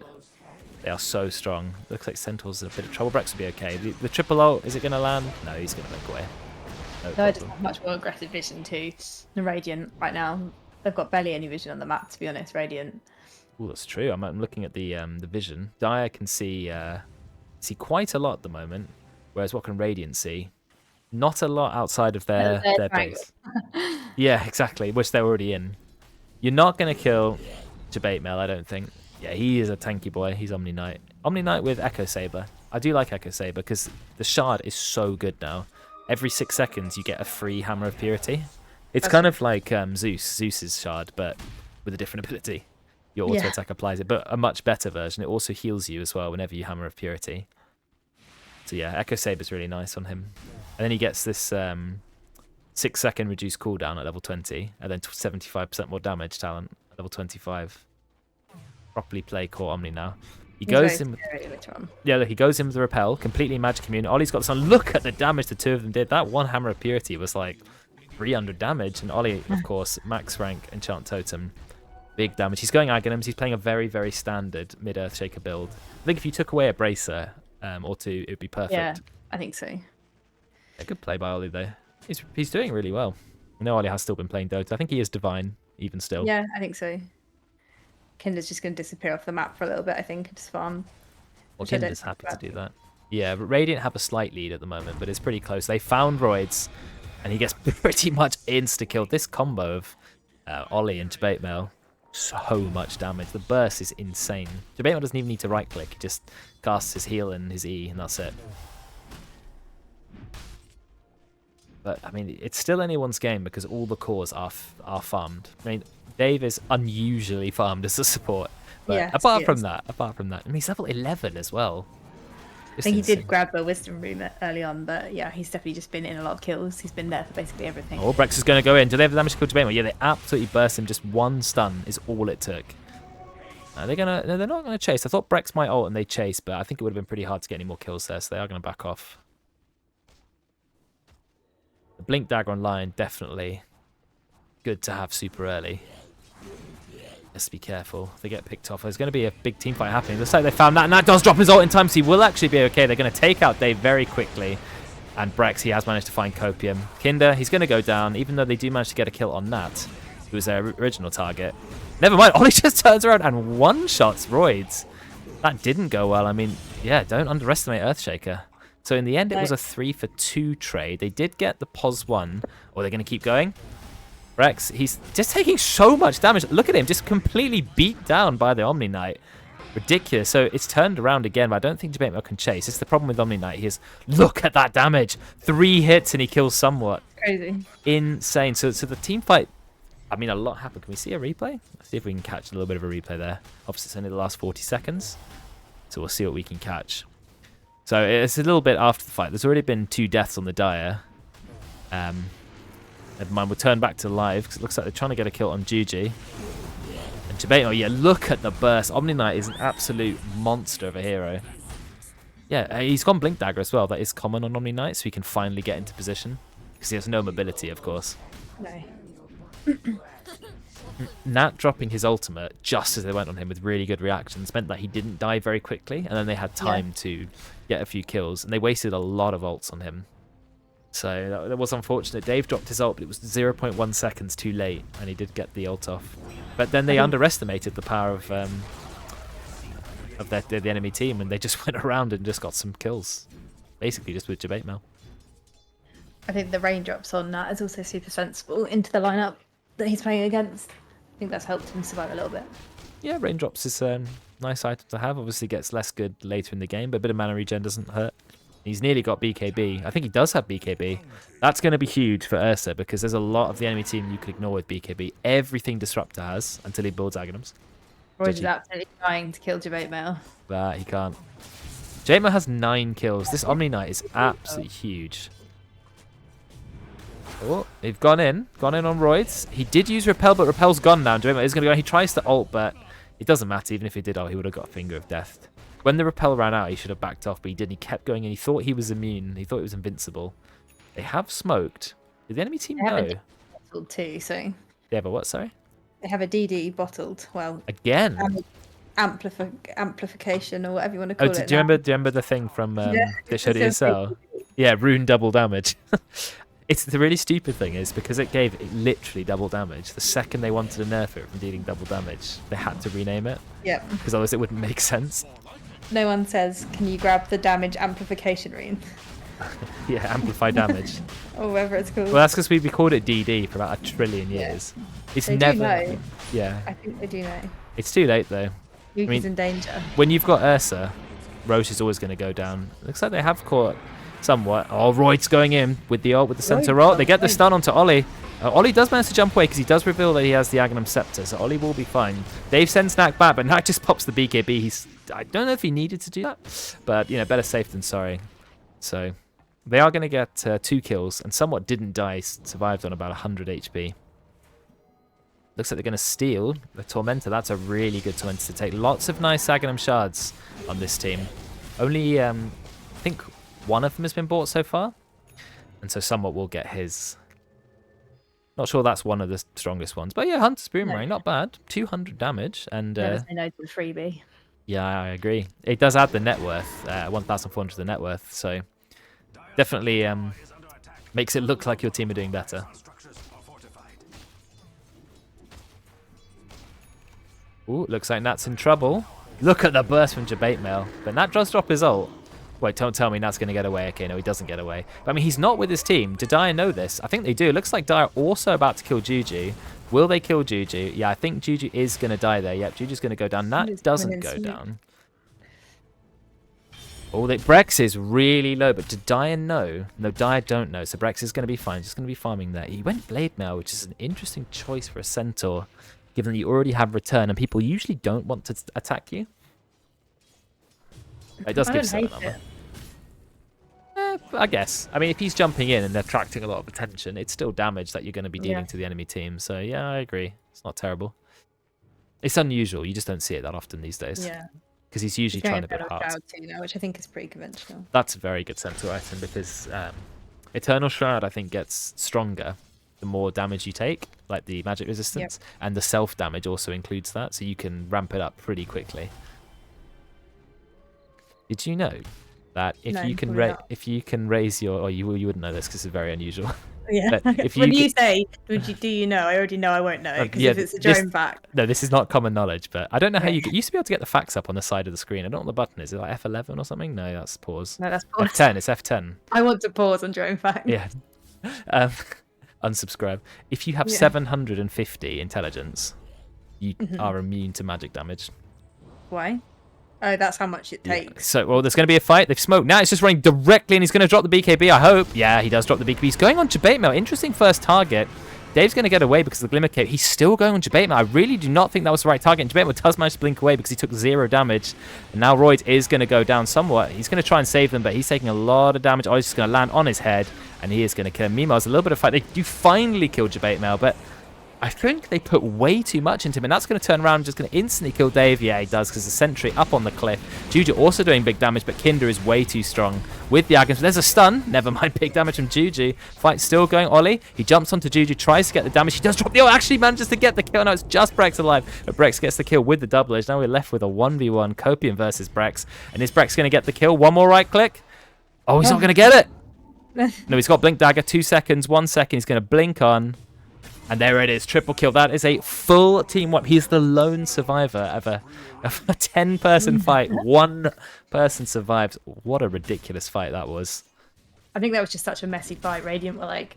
They are so strong. Looks like Centaur's in a bit of trouble. Brex will be okay. The triple ult, is it going to land? No, he's going to make away. No, I just have much more aggressive vision too. The Radiant right now, they've got barely any vision on the map, to be honest. Radiant. Oh, that's true. I'm looking at the vision. Dire can see quite a lot at the moment, whereas what can Radiant see? Not a lot outside of their base. Yeah, exactly. Which they're already in. You're not going to kill Jabate Mel, I don't think. Yeah, he is a tanky boy. He's Omni Knight. Omni Knight with Echo Saber. I do like Echo Saber because the shard is so good now. Every 6 seconds you get a free Hammer of Purity. It's kind of like Zeus's shard, but with a different ability. Your auto attack applies it, but a much better version. It also heals you as well whenever you Hammer of Purity. So yeah, Echo Saber's really nice on him. And then he gets this 6-second reduced cooldown at level 20, and then 75% more damage talent at level 25. properly play core Omni now. He He's goes very in with, scary later on. yeah, look, he goes in with the repel, completely magic immune. Ollie's got this on. Look at the damage the two of them did. That one Hammer of Purity was like 300 damage. And Ollie, of course, max rank Enchant Totem. Big damage. He's going Aghanims. He's playing a very, very standard mid-Earth Shaker build. I think if you took away a Bracer or two, it would be perfect. Yeah, I think so. A good play by Ollie, though. He's doing really well. I know Ollie has still been playing Dota. I think he is Divine, even still. Yeah, I think so. Kinder's just going to disappear off the map for a little bit, I think, and just farm. Well, which I don't Kinder's happy to think do that. Yeah, but Radiant have a slight lead at the moment, but it's pretty close. They found Roids, and he gets pretty much insta-killed. This combo of Ollie and Debate Mail, so much damage. The burst is insane. Debate Mail doesn't even need to right-click. He just casts his heal and his E, and that's it. But, I mean, it's still anyone's game because all the cores are farmed. I mean, Dave is unusually farmed as a support. But Yes, apart he from is. that, I mean, he's level 11 as well. I think he did grab a Wisdom Room early on, but yeah, he's definitely just been in a lot of kills. He's been there for basically everything. Oh, Brex is going to go in. Do they have the damage to kill Debate Mail? Yeah, they absolutely burst him. Just one stun is all it took. They're gonna. No, they're not going to chase. I thought Brex might ult and they chase, but I think it would have been pretty hard to get any more kills there, so they are going to back off. The Blink Dagger on Lion, definitely good to have super early. Let's be careful. If they get picked off, there's going to be a big team fight happening. Looks like they found that, and that does drop his ult in time, so he will actually be okay. They're going to take out Dave very quickly. And Brex, he has managed to find Copium. Kinder, he's going to go down, even though they do manage to get a kill on Nat, who was their original target. Never mind, Ollie just turns around and one-shots Roids. That didn't go well. I mean, yeah, don't underestimate Earthshaker. So in the end, it was a 3-for-2 trade. They did get the POS 1. Or they're going to keep going. Brex, he's just taking so much damage. Look at him, just completely beat down by the Omni Knight. Ridiculous. So it's turned around again, but I don't think Debate Mail can chase. It's the problem with Omni Knight. He is, look at that damage. 3 hits and he kills somewhat. Crazy. Insane. So the team fight, I mean, a lot happened. Can we see a replay? Let's see if we can catch a little bit of a replay there. Obviously, it's only the last 40 seconds. So we'll see what we can catch. So it's a little bit after the fight. There's already been 2 deaths on the Dire. Never mind, we'll turn back to live because it looks like they're trying to get a kill on Juji. And Debate, oh yeah, look at the burst. Omni Knight is an absolute monster of a hero. Yeah, he's gone Blink Dagger as well. That is common on Omni Knight, so he can finally get into position. Because he has no mobility, of course. No. Nat dropping his ultimate just as they went on him with really good reactions meant that he didn't die very quickly, and then they had time to get a few kills, and they wasted a lot of ults on him. So that was unfortunate. Dave dropped his ult, but it was 0.1 seconds too late, and he did get the ult off. But then they underestimated the power of the enemy team, and they just went around and just got some kills, basically just with Debate Mail. I think the raindrops on that is also super sensible into the lineup that he's playing against. I think that's helped him survive a little bit. Yeah, raindrops is a nice item to have. Obviously gets less good later in the game, but a bit of mana regen doesn't hurt. He's nearly got BKB. I think he does have BKB. That's going to be huge for Ursa because there's a lot of the enemy team you could ignore with BKB. Everything Disruptor has until he builds Aghanims. Roy's is absolutely trying to kill Debate Mail. But he can't. Jama has 9 kills. This Omni Knight is absolutely huge. Oh, they've gone in on Roids. He did use Repel, but Repel's gone now. Jama is going to go. He tries to ult, but it doesn't matter. Even if he did ult, he would have got Finger of Death. When the Repel ran out, he should have backed off, but he didn't. He kept going, and he thought he was immune. He thought he was invincible. They have smoked. Did the enemy team know? They have a bottled too, so They have a what, sorry? they have a DD bottled. Well, Again? amplification or whatever you want to Oh, call do it. you remember the thing from Yeah, they showed it it's yourself? Yeah, rune double damage. It's the really stupid thing is because it gave it literally double damage. The second they wanted to nerf it from dealing double damage, they had to rename it Yeah. because otherwise it wouldn't make sense. No one says, "Can you grab the damage amplification rune?" Yeah, amplify damage. Or whatever it's called. Well, that's because we called it DD for about 1 trillion years. It's They do never. know. Yeah, I think they do know. it's too late though. Yuki's mean- in danger. When you've got Ursa, Roche is always going to go down. Looks like they have caught somewhat. Oh, Royd's going in with the ult, with the center ult. They get the stun onto Ollie. Ollie does manage to jump away because he does reveal that he has the Aghanim Scepter, so Ollie will be fine. Dave sends Knack back, but Knack just pops the BKB. I don't know if he needed to do that, but, you know, better safe than sorry. So they are going to get 2 kills, and somewhat didn't die, survived on about 100 HP. Looks like they're going to steal the Tormentor. That's a really good Tormentor to take. Lots of nice Aghanim shards on this team. Only, I think one of them has been bought so far. And so somewhat will get his. Not sure that's one of the strongest ones. But yeah, Hunter's Boomerang, not bad. 200 damage. And Never say no to the freebie. yeah, I agree. It does add the net worth, 1,400 to the net worth. So definitely makes it look like your team are doing better. Ooh, looks like Nat's in trouble. Look at the burst from Debate Mail. But Nat does drop his ult. Wait, don't tell me Nat's going to get away. Okay, no, he doesn't get away. But I mean, he's not with his team. Did Dire know this? I think they do. It looks like Dire also about to kill Juju. Will they kill Juju? Yeah, I think Juju is going to die there. Yep, Juju's going to go down. Nat doesn't go down. Oh, Brex is really low, but did Dire know? No, Dire don't know, so Brex is going to be fine. Just going to be farming there. He went Blade Mail, which is an interesting choice for a Centaur, given that you already have return, and people usually don't want to attack you. It does give some number. I guess. I mean, if he's jumping in and attracting a lot of attention, it's still damage that you're going to be dealing to the enemy team. So yeah, I agree. It's not terrible. It's unusual. You just don't see it that often these days. Yeah. Because he's usually trying to build hearts. Too now, which I think is pretty conventional. That's a very good Centaur item because Eternal Shroud, I think, gets stronger the more damage you take, like the magic resistance, and the self damage also includes that, so you can ramp it up pretty quickly. Did you know that if you can raise your, or you wouldn't know this because it's very unusual. Yeah. If when you say, do you know? I already know I won't know because if it's a drone back. No, this is not common knowledge, but I don't know how you used to be able to get the facts up on the side of the screen. I don't know what the button is. Is it like F11 or something? No, that's pause. No, that's pause. F10. It's F10. I want to pause on drone facts. Yeah. Unsubscribe. If you have 750 intelligence, you are immune to magic damage. Why? Oh, that's how much it takes. So, well, there's going to be a fight. They've smoked. Now it's just running directly, and he's going to drop the BKB, I hope. Yeah, he does drop the BKB. He's going on Debate Mail. Interesting first target. Dave's going to get away because of the Glimmer Cape. He's still going on Debate Mail. I really do not think that was the right target. And Debate Mail does manage to blink away because he took 0 damage. And now Royd is going to go down somewhat. He's going to try and save them, but he's taking a lot of damage. Oh, he's just going to land on his head, and he is going to kill him. Meanwhile, there's a little bit of fight. They do finally kill Debate Mail, but I think they put way too much into him, and that's going to turn around and just going to instantly kill Dave. Yeah, he does, because the sentry up on the cliff. Juju also doing big damage, but Kinder is way too strong with the Aghanim. There's a stun. Never mind, big damage from Juju. Fight still going. Ollie, he jumps onto Juju, tries to get the damage. He does drop the ult, actually manages to get the kill. No, it's just Brex alive, but Brex gets the kill with the double edge. Now we're left with a 1v1 Copium versus Brex, and is Brex going to get the kill? One more right click. Oh, he's not going to get it. No, he's got Blink Dagger. 2 seconds, 1 second. He's going to blink on. And there it is, triple kill. That is a full team wipe. He's the lone survivor of a 10-person fight. 1 person survives. What a ridiculous fight that was. I think that was just such a messy fight. Radiant were like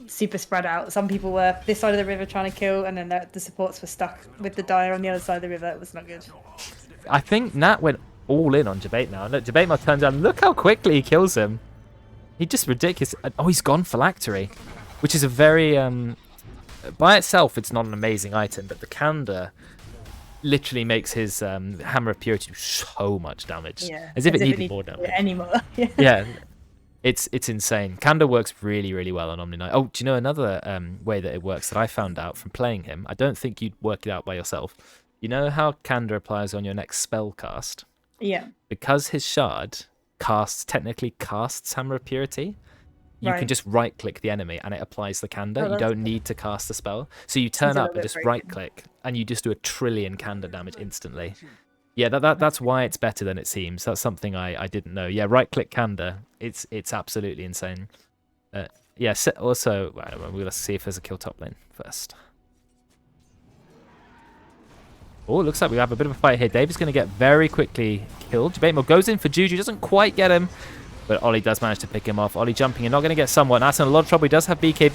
super spread out. Some people were this side of the river trying to kill, and then the supports were stuck with the Dire on the other side of the river. It was not good. I think Nat went all in on Debate Mail. Look, Debate Mail turns around. Look how quickly he kills him. He just ridiculous. Oh, he's gone Phylactery, which is a very by itself, it's not an amazing item, but the Candor literally makes his Hammer of Purity do so much damage. Yeah, as if it needed more damage. Anymore. Yeah, it's insane. Candor works really, really well on Omni Knight. Oh, do you know another way that it works that I found out from playing him? I don't think you'd work it out by yourself. You know how Candor applies on your next spell cast? Yeah. Because his shard technically casts Hammer of Purity, you can just right-click the enemy and it applies the Candor. You don't need to cast the spell. So you turn up and just right-click and you just do 1 trillion Candor damage instantly. Yeah, that's why it's better than it seems. That's something I didn't know. Yeah, right-click Candor. It's absolutely insane. Yeah, also, let's see if there's a kill top lane first. Oh, looks like we have a bit of a fight here. Dave is going to get very quickly killed. Debate Mail goes in for Juju. Doesn't quite get him. But Ollie does manage to pick him off. Ollie jumping in, not going to get someone. That's in a lot of trouble. He does have BKB.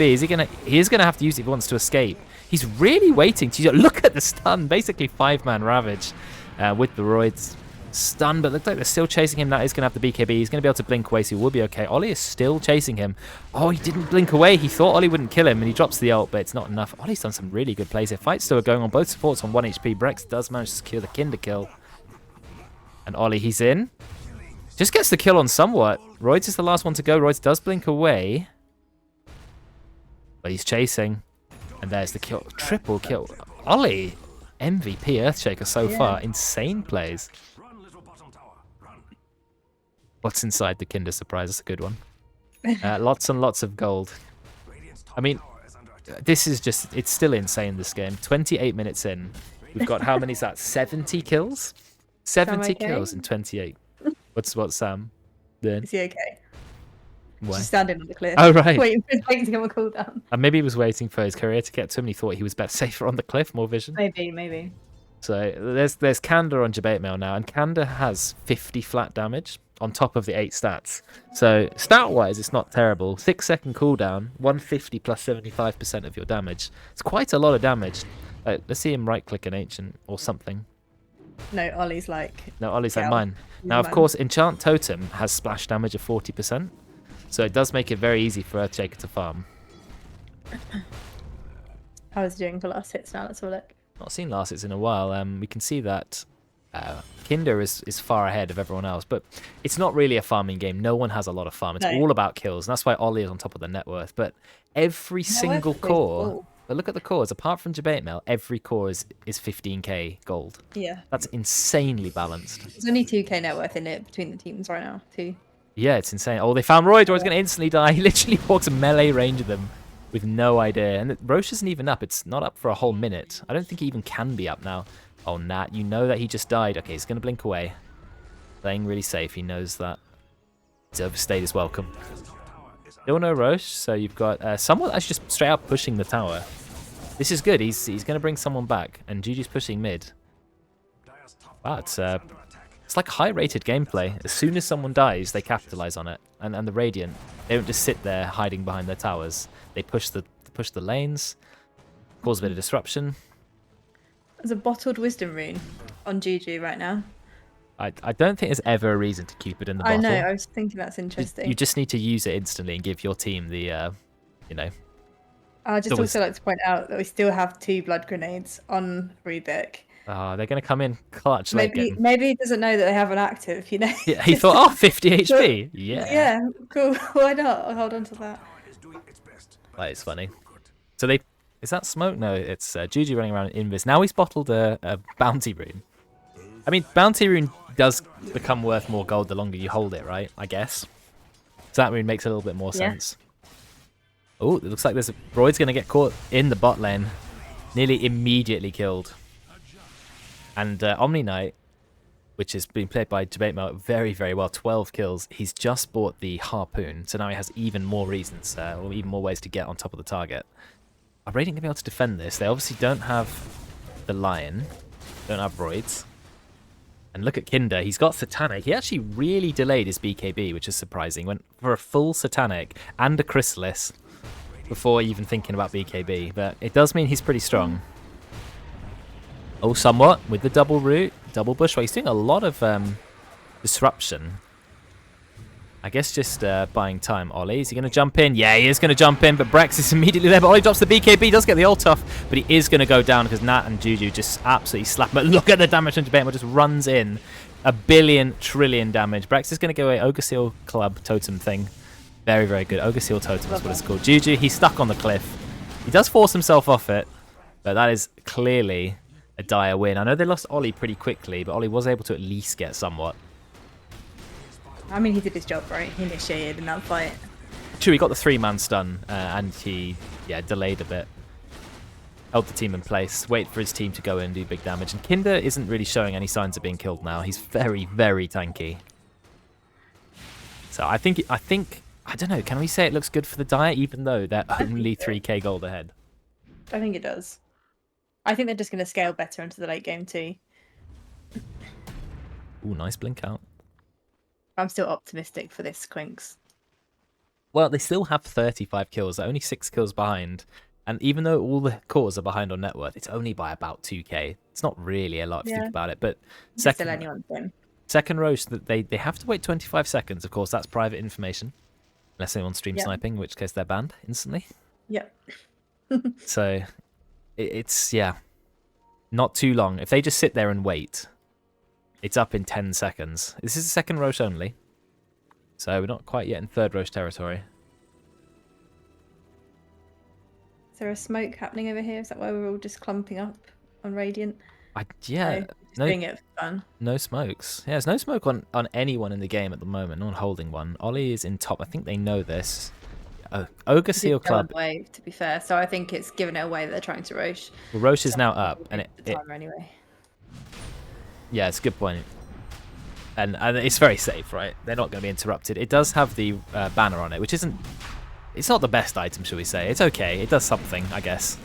He is going to have to use it if he wants to escape. He's really waiting to look at the stun. Basically 5-man Ravage with the Roids stun. But looks like they're still chasing him. That is going to have the BKB. He's going to be able to blink away, so he will be okay. Ollie is still chasing him. Oh, he didn't blink away. He thought Ollie wouldn't kill him, and he drops the ult, but it's not enough. Ollie's done some really good plays here. Fights still are going on. Both supports on 1 HP. Brex does manage to secure the Kinder kill. And Ollie, he's in. Just gets the kill on somewhat. Royds is the last one to go. Royds does blink away. But he's chasing. And there's the kill. Triple kill. Ollie, MVP Earthshaker so far. Insane plays. What's inside the Kinder Surprise is a good one. Lots and lots of gold. I mean, this is just, it's still insane, this game. 28 minutes in. We've got, how many is that? 70 kills? 70 kills in 28. What's Sam doing? Is he okay? Why? Just standing on the cliff. Oh, right. Waiting for his legs to come a cooldown. Maybe he was waiting for his career to get to him and he thought he was better safer on the cliff, more vision. Maybe. So there's Kanda on debate mail now, and Kanda has 50 flat damage on top of the 8 stats. So stat-wise, it's not terrible. 6-second cooldown, 150 plus 75% of your damage. It's quite a lot of damage. Let's see him right-click an ancient or something. No, Ollie's like... No, Ollie's like Yeah, mine. Now, of course, Enchant Totem has splash damage of 40%. So it does make it very easy for Earthshaker to farm. How is he doing for last hits now? Let's have a look. Not seen last hits in a while. We can see that Kinder is far ahead of everyone else, but it's not really a farming game. No one has a lot of farm. It's all about kills, and that's why Ollie is on top of the net worth. But every single core, but look at the cores. Apart from debate mail, every core is 15k gold. Yeah. That's insanely balanced. There's only 2k net worth in it between the teams right now, too. Yeah, it's insane. Oh, they found Roy. Roy's going to instantly die. He literally walks melee range of them with no idea. And Roche isn't even up. It's not up for a whole minute. I don't think he even can be up now. Oh, Nat, you know that he just died. Okay, he's going to blink away. Playing really safe. He knows that he's overstayed his welcome. Still no Roche, so you've got someone that's just straight up pushing the tower. This is good. He's going to bring someone back, and Gigi's pushing mid. Wow, it's like high-rated gameplay. As soon as someone dies, they capitalize on it. And the Radiant, they don't just sit there hiding behind their towers. They push the lanes, cause a bit of disruption. There's a bottled wisdom rune on GG right now. I don't think there's ever a reason to keep it in the bottle. I know, I was thinking that's interesting. You just need to use it instantly and give your team the, you know. I'd just also like to point out that we still have 2 blood grenades on Rubik. Oh, they're going to come in clutch. Maybe he doesn't know that they have an active, you know? Yeah, he thought, oh, 50 HP. Yeah. Yeah, cool. Why not? I'll hold on to that. That is funny. So is that smoke? No, it's Juju running around in Invis. Now he's bottled a bounty rune. I mean, bounty rune does become worth more gold the longer you hold it, right? I guess. So that rune makes a little bit more sense. Oh, it looks like Royd's going to get caught in the bot lane. Nearly immediately killed. And Omni Knight, which has been played by Debate Mail very, very well, 12 kills. He's just bought the Harpoon, so now he has even more reasons, or even more ways to get on top of the target. Are Radiant going to be able to defend this? They obviously don't have the Lion, don't have Roids. And look at Kinder, he's got Satanic. He actually really delayed his BKB, which is surprising. Went for a full Satanic and a Chrysalis before even thinking about BKB, but it does mean he's pretty strong. Oh, somewhat, with the double root, double bush. Well, he's doing a lot of disruption. I guess just buying time. Ollie, is he going to jump in? Yeah, he is going to jump in, but Brex is immediately there. But Ollie drops the BKB, does get the ult off, but he is going to go down because Nat and Juju just absolutely slap him. But look at the damage on Jabema, just runs in. 1 billion trillion damage. Brex is going to go away. Ogre Seal Club totem thing. Very, very good. Ogre Seal totem is what it's called. Juju, he's stuck on the cliff. He does force himself off it, but that is clearly a dire win. I know they lost Ollie pretty quickly, but Ollie was able to at least get somewhat. I mean, he did his job, right? He initiated in that fight. True, he got the 3-man stun, and he, delayed a bit. Held the team in place, wait for his team to go in and do big damage. And Kinder isn't really showing any signs of being killed now. He's very, very tanky. So I think, I don't know, can we say it looks good for the Dire, even though they're only 3k gold ahead? I think it does. I think they're just going to scale better into the late game too. Ooh, nice blink out. I'm still optimistic for this Quinks. Well, they still have 35 kills. They're only 6 kills behind. And even though all the cores are behind on net worth, it's only by about 2k. It's not really a lot if you think about it. But Still anyone's win. second row, they have to wait 25 seconds. Of course, that's private information. Unless anyone's stream sniping, in which case they're banned instantly. Yep. So it's, not too long. If they just sit there and wait, it's up in 10 seconds. This is a second Roche only. So we're not quite yet in third Roche territory. Is there a smoke happening over here? Is that why we're all just clumping up on Radiant? Yeah, Just no, doing it for fun. no smokes. Yeah, there's no smoke on anyone in the game at the moment. No one holding one. Ollie is in top. I think they know this. Ogre Did Seal go on Club. wave, to be fair, so I think it's given it away that they're trying to Roche. Well, Roche is now up, and the timer anyway. yeah, it's a good point. And it's very safe, right? They're not going to be interrupted. It does have the banner on it, which isn't... It's not the best item, shall we say. It's okay. It does something, I guess.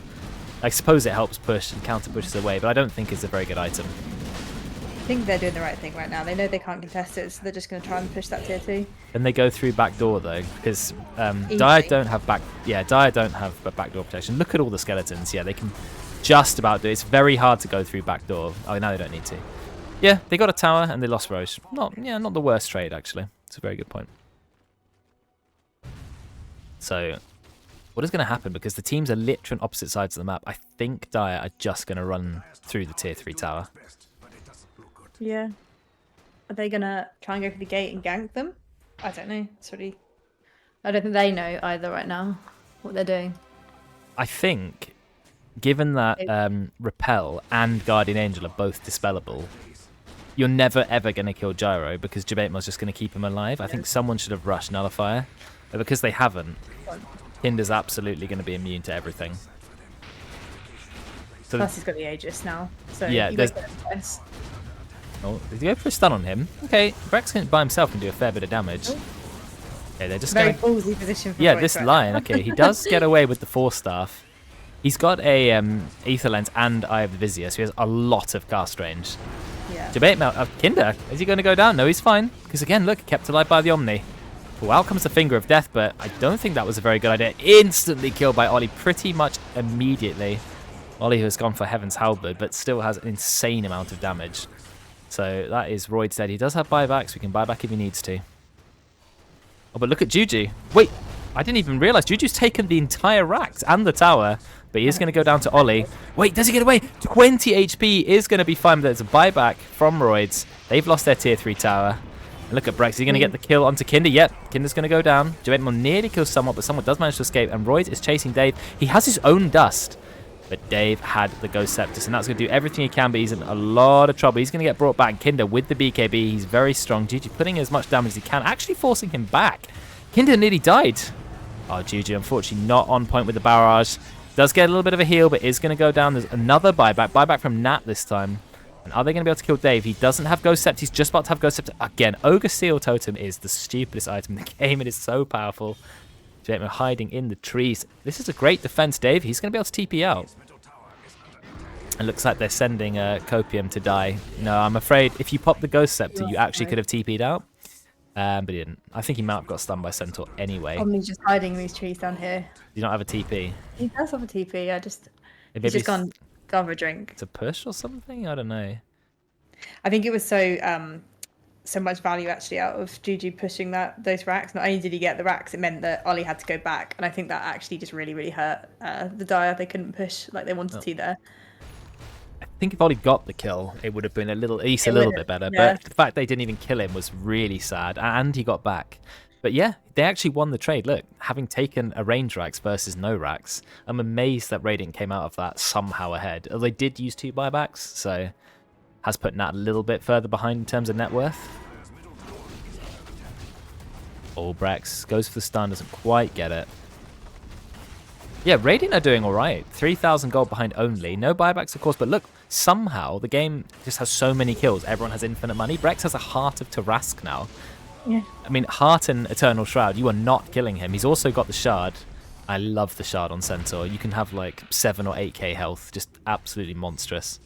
I suppose it helps push and counter pushes away, but I don't think it's a very good item. I think they're doing the right thing right now. They know they can't contest it, so they're just going to try and push that tier 2. Then they go through back door though, because Easy. Dire don't have Dire don't have back door protection. Look at all the skeletons. Yeah, they can just about do it. It's very hard to go through back door. Oh, now they don't need to. Yeah, they got a tower and they lost Roche. Not the worst trade actually. It's a very good point. So, what is going to happen? Because the teams are literally on opposite sides of the map. I think Dire are just going to run through the tier 3 tower. Yeah. Are they going to try and go for the gate and gank them? I don't know. It's really... I don't think they know either right now what they're doing. I think, given that Repel and Guardian Angel are both dispellable, you're never ever going to kill Gyro because Jabatemar's just going to keep him alive. I think someone should have rushed Nullifier, but because they haven't, Kinder's absolutely going to be immune to everything. So Plus he's got the Aegis now, so yeah, you there's... won't get him twice. Oh, did he go for a stun on him? Okay, Brex by himself can do a fair bit of damage. Okay, they're just Very going... ballsy position for Yeah, Royce this right line, now. okay, he does get away with the Force Staff. He's got a Aether Lens and Eye of the Vizier, so he has a lot of cast range. Yeah. Jabatemar, Kinder, is he going to go down? No, he's fine. Because again, look, kept alive by the Omni. Well, out comes the Finger of Death, but I don't think that was a very good idea. Instantly killed by Ollie pretty much immediately. Ollie has gone for Heaven's Halberd, but still has an insane amount of damage. So that is Royd said. He does have buybacks. We can buy back if he needs to. Oh, but look at Juju. Wait, I didn't even realize Juju's taken the entire racks and the tower. But he is going to go down to Ollie. Wait, does he get away? 20 HP is going to be fine. But there's a buyback from Roids. They've lost their tier 3 tower. And look at Brex. Is he going to get the kill onto Kinder? Yep, Kinder's going to go down. Jabatemar nearly kills someone, but someone does manage to escape. And Roids is chasing Dave. He has his own dust. But Dave had the Ghost Scepter, and that's going to do everything he can, but he's in a lot of trouble. He's going to get brought back. Kinder with the BKB. He's very strong. Juju putting as much damage as he can, actually forcing him back. Kinder nearly died. Oh, Juju, unfortunately not on point with the barrage. Does get a little bit of a heal, but is going to go down. There's another buyback. Buyback from Nat this time. And are they going to be able to kill Dave? He doesn't have Ghost Scepter. He's just about to have Ghost Scepter. Again, Ogre Seal Totem is the stupidest item in the game. It is so powerful. Jabatemar hiding in the trees. This is a great defense, Dave. He's going to be able to TP out. It looks like they're sending Copium to die. No, I'm afraid if you pop the Ghost Scepter, you actually could have TP'd out. But he didn't. I think he might have got stunned by Centaur anyway. Omni's just hiding in these trees down here. Do you not have a TP? He does have a TP. He's Maybe just gone have a drink. to push or something? I don't know. I think it was so much value actually out of Juju pushing those racks. Not only did he get the racks, it meant that Ollie had to go back, and I think that actually just really, really hurt the Dire. They couldn't push like they wanted to there. I think if Ollie got the kill, it would have been at least a little bit better. Yeah. But the fact they didn't even kill him was really sad, and he got back. But yeah, they actually won the trade. Look, having taken a range racks versus no racks, I'm amazed that Radiant came out of that somehow ahead. They did use 2 buybacks, so has put Nat a little bit further behind in terms of net worth. Oh, Brex goes for the stun, doesn't quite get it. Yeah, Radiant are doing all right. 3,000 gold behind only. No buybacks, of course, but look, somehow the game just has so many kills. Everyone has infinite money. Brex has a Heart of Tarask now. Yeah. I mean, Heart and Eternal Shroud, you are not killing him. He's also got the Shard. I love the Shard on Centaur. You can have like 7 or 8k health. Just absolutely monstrous.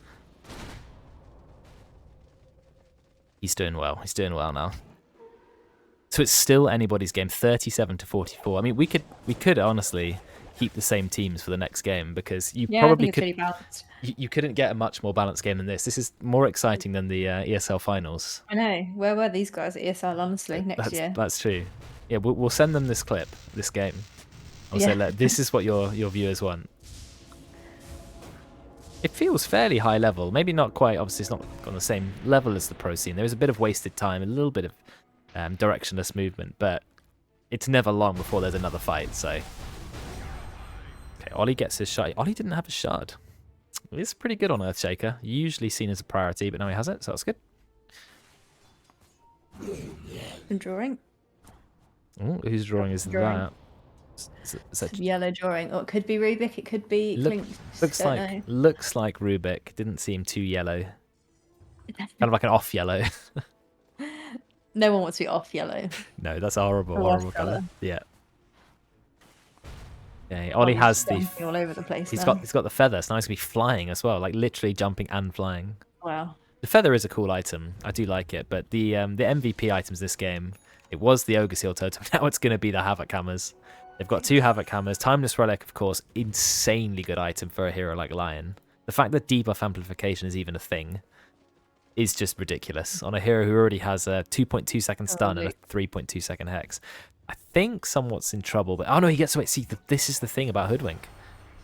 He's doing well. He's doing well now. So it's still anybody's game, 37 to 44. I mean, we could honestly keep the same teams for the next game because you probably I think it's really balanced. you couldn't get a much more balanced game than this. This is more exciting than the ESL finals. I know. Where were these guys at ESL, honestly, next year? That's true. Yeah, we'll send them this clip, this game. I'll say, look, this is what your viewers want. It feels fairly high level. Maybe not quite, obviously it's not on the same level as the pro scene. There is a bit of wasted time, a little bit of directionless movement, but it's never long before there's another fight, so... Okay, Ollie gets his shard. Ollie didn't have a shard. It's pretty good on Earthshaker. Usually seen as a priority, but now he has it, so that's good. I'm drawing. Ooh, whose drawing is Drawing. that? Is that Yellow drawing. Or it could be Rubik, it could be Look- Clinks. looks like Rubik. Didn't seem too yellow. Kind of like an off yellow. No one wants to be off yellow. No, that's a horrible, The worst horrible color. colour. Yeah. Okay, Ollie Ollie's has the. jumping all over the place. He's now. got the feather. So now he's gonna be flying as well, like literally jumping and flying. Wow. The feather is a cool item. I do like it, but the MVP items this game, it was the Ogre Seal Totem. Now it's gonna be the Havoc Hammers. They've got 2 Havoc Hammers. Timeless Relic, of course, insanely good item for a hero like Lion. The fact that debuff amplification is even a thing is just ridiculous on a hero who already has a 2.2 second stun and a 3.2 second hex. I think somewhat's in trouble, but oh no, he gets away. See, this is the thing about Hoodwink.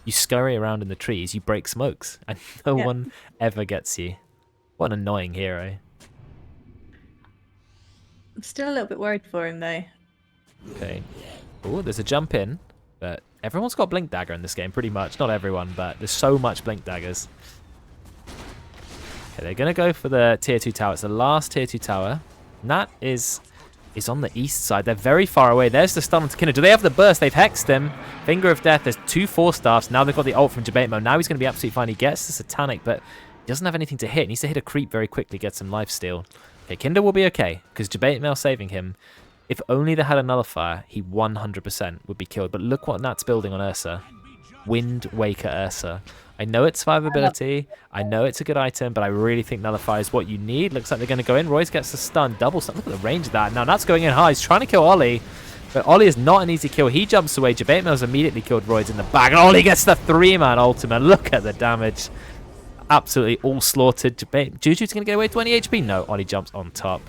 You scurry around in the trees, you break smokes, and no one ever gets you. What an annoying hero. I'm still a little bit worried for him though. Okay. Oh, there's a jump in, but everyone's got Blink Dagger in this game, pretty much. Not everyone, but there's so much Blink Daggers. Okay, they're going to go for the tier 2 tower. It's the last tier 2 tower. And that is on the east side. They're very far away. There's the stun onto Kinder. Do they have the burst? They've hexed him. Finger of Death. There's 2 4-staffs. Now they've got the ult from Debate Mode. Now he's going to be absolutely fine. He gets the Satanic, but he doesn't have anything to hit. He needs to hit a creep very quickly, get some lifesteal. Okay, Kinder will be okay, because Debate Mail saving him. If only they had a nullifier, he 100% would be killed. But look what Nat's building on Ursa. Wind Waker Ursa. I know it's survivability. I know it's a good item, but I really think nullifier is what you need. Looks like they're going to go in. Royce gets the stun. Double stun. Look at the range of that. Now Nat's going in high. He's trying to kill Ollie. But Ollie is not an easy kill. He jumps away. Debate Mail's immediately killed Royce in the back. And Ollie gets the 3-man ultimate. Look at the damage. Absolutely all slaughtered. Juju's going to get away 20 HP. No, Ollie jumps on top.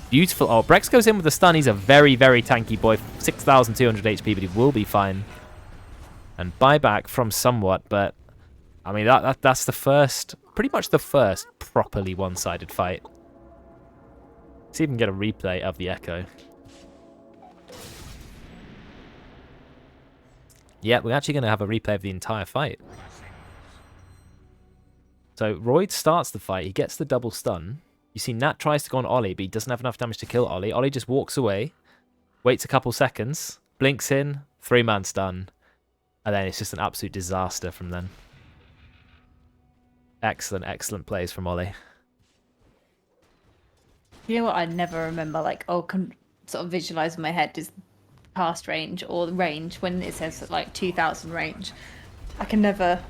Beautiful. Oh, Brex goes in with the stun. He's a very, very tanky boy. 6,200 HP, but he will be fine. And buyback from somewhat, but I mean, that's the first, pretty much the first properly one-sided fight. Let's even get a replay of the Echo. Yeah, we're actually going to have a replay of the entire fight. So Royd starts the fight. He gets the double stun. You see Nat tries to go on Ollie, but he doesn't have enough damage to kill Ollie. Ollie just walks away, waits a couple seconds, blinks in, 3-man stun. And then it's just an absolute disaster from then. Excellent, excellent plays from Ollie. You know what I never remember, like, sort of visualize in my head is cast range or the range when it says like 2,000 range. I can never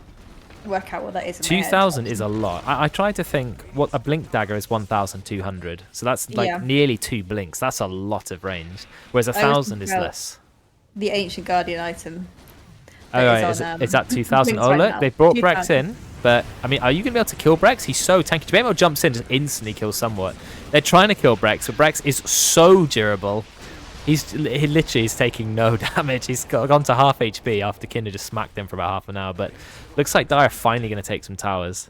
work out what that is in my head. 2,000 is a lot. I tried to think what a blink dagger is 1,200. So that's like nearly 2 blinks. That's a lot of range. Whereas 1,000 is less. The Ancient Guardian item. Oh, right. Is that 2,000? Oh, look, they brought Brex in. But, I mean, are you going to be able to kill Brex? He's so tanky. Jabamo jumps in and just instantly kills somewhat. They're trying to kill Brex, but Brex is so durable. He literally is taking no damage. He's gone to half HP after Kinder just smacked him for about half an hour. But looks like Dire are finally going to take some towers.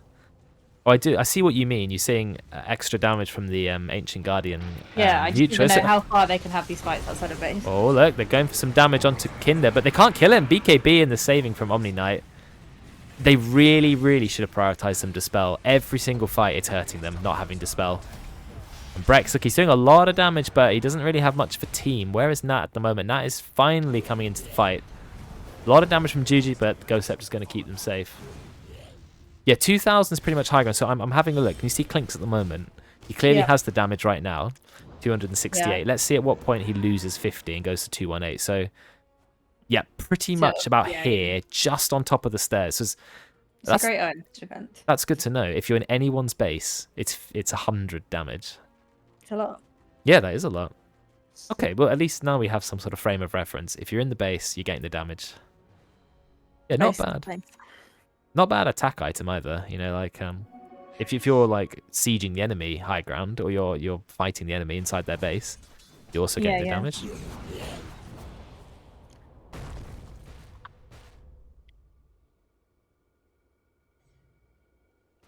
Oh, I see what you mean. You're seeing extra damage from the Ancient Guardian. Yeah, I just don't know how far they can have these fights outside of base. Oh, look, they're going for some damage onto Kinder, but they can't kill him. BKB in the saving from Omni Knight. They really, really should have prioritized some Dispel. Every single fight, it's hurting them, not having Dispel. And Brex, look, he's doing a lot of damage, but he doesn't really have much of a team. Where is Nat at the moment? Nat is finally coming into the fight. A lot of damage from Juju, but Ghost Scepter's going to keep them safe. Yeah, 2,000 is pretty much high ground, so I'm having a look. Can you see Clinks at the moment? He clearly has the damage right now, 268. Yeah. Let's see at what point he loses 50 and goes to 218. So, yeah, pretty much about here, just on top of the stairs. It's a great item to defend. That's good to know. If you're in anyone's base, it's 100 damage. It's a lot. Yeah, that is a lot. Okay, well, at least now we have some sort of frame of reference. If you're in the base, you're getting the damage. Yeah, not bad. Not bad attack item either. You know, like if you're like sieging the enemy high ground, or you're fighting the enemy inside their base, you also get the damage.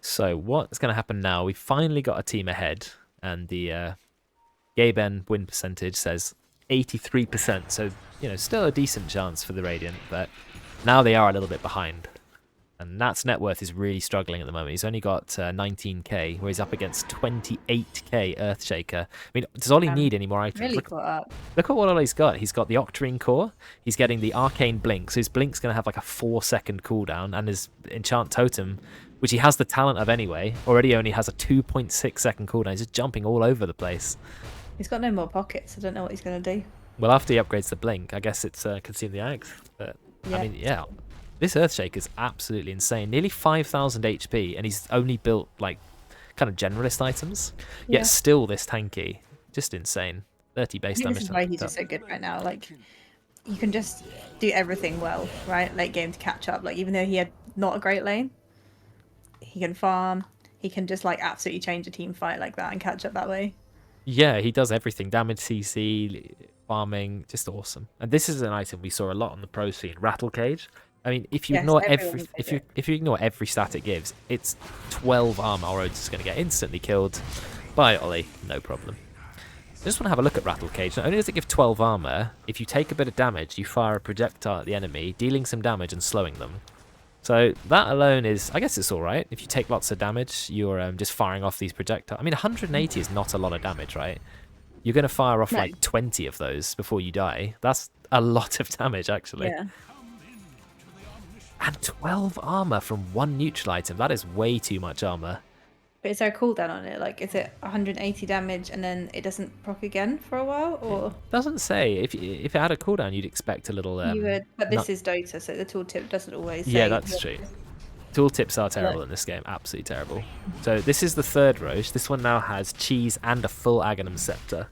So what's going to happen now? We finally got a team ahead, and the Gaben win percentage says 83%. So you know, still a decent chance for the Radiant, but Now they are a little bit behind. And Nat's net worth is really struggling at the moment. He's only got 19k, where he's up against 28k Earthshaker. I mean, does Ollie need any more items? Really caught up. Look at what Ollie's got. He's got the Octarine Core. He's getting the Arcane Blink. So his Blink's going to have like a 4-second cooldown. And his Enchant Totem, which he has the talent of anyway, already only has a 2.6-second cooldown. He's just jumping all over the place. He's got no more pockets. I don't know what he's going to do. Well, after he upgrades the Blink, I guess it's Consume the Eggs. But, Yeah. I mean, yeah. This Earthshaker is absolutely insane. Nearly 5,000 HP, and he's only built, like, kind of generalist items. Yeah. Yet still this tanky. Just insane. 30 I base think damage. this is why he's just so good right now. Like, you can just do everything well, right? Late game to catch up. Like, even though he had not a great lane, he can farm. He can just, like, absolutely change a team fight like that and catch up that way. Yeah, he does everything. Damage CC, farming, just awesome. And this is an item we saw a lot on the pro scene. Rattle Cage. I mean, if you Yes, ignore everyone does if you ignore every stat it gives, it's 12 armor. Or it's just going to get instantly killed by Ollie. No problem. I just want to have a look at Rattle Cage. Not only does it give 12 armor, if you take a bit of damage, you fire a projectile at the enemy, dealing some damage and slowing them. So that alone is, I guess it's all right. If you take lots of damage, you're just firing off these projectiles. I mean, 180 is not a lot of damage, right? You're going to fire off No. like 20 of those before you die. That's a lot of damage, actually. Yeah. And 12 armor from one neutral item. That is way too much armor. But is there a cooldown on it? Like, is it 180 damage and then it doesn't proc again for a while? Or Doesn't say. If it had a cooldown, you'd expect a little... you would... But this nut- is Dota, so the tooltip doesn't always say... Yeah, that's true. Tooltips are terrible in this game. Absolutely terrible. So this is the third Roche. This one now has cheese and a full Aghanim Scepter.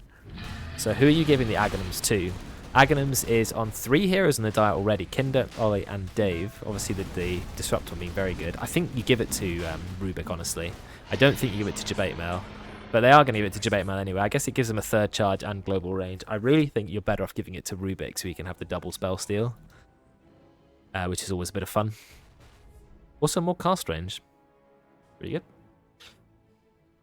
So who are you giving the Aghanims to? Aghanims is on 3 heroes in the diet already. Kinder, Ollie, and Dave. Obviously the Disrupt one being very good. I think you give it to Rubik, honestly. I don't think you give it to Debate Mail. But they are going to give it to Debate Mail anyway. I guess it gives them a 3rd charge and global range. I really think you're better off giving it to Rubik so he can have the double spell steal. Which is always a bit of fun. Also more cast range. Pretty good.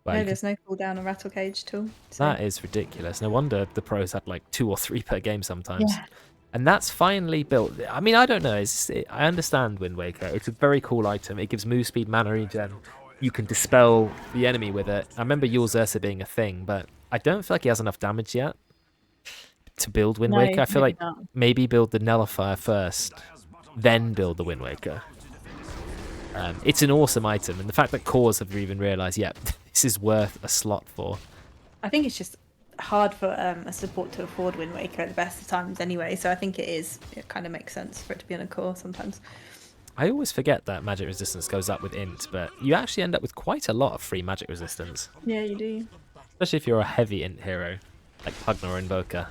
Well, No, you can- there's no cooldown on Rattle Cage tool. So. that is ridiculous. No wonder the pros had like 2 or 3 per game sometimes. Yeah. And that's finally built. I mean, I don't know. I understand Wind Waker. It's a very cool item. It gives move speed, mana regen. You can dispel the enemy with it. I remember Yul's Ursa being a thing, but I don't feel like he has enough damage yet to build Wind No, Waker. I feel maybe like not. maybe build the Nullifier first, then build the Wind Waker. It's an awesome item, and the fact that cores have even realised, yeah, this is worth a slot for. I think it's just hard for a support to afford Wind Waker at the best of times anyway, so I think it kind of makes sense for it to be on a core sometimes. I always forget that magic resistance goes up with int, but you actually end up with quite a lot of free magic resistance. Yeah, you do. Especially if you're a heavy int hero, like Pugna or Invoker.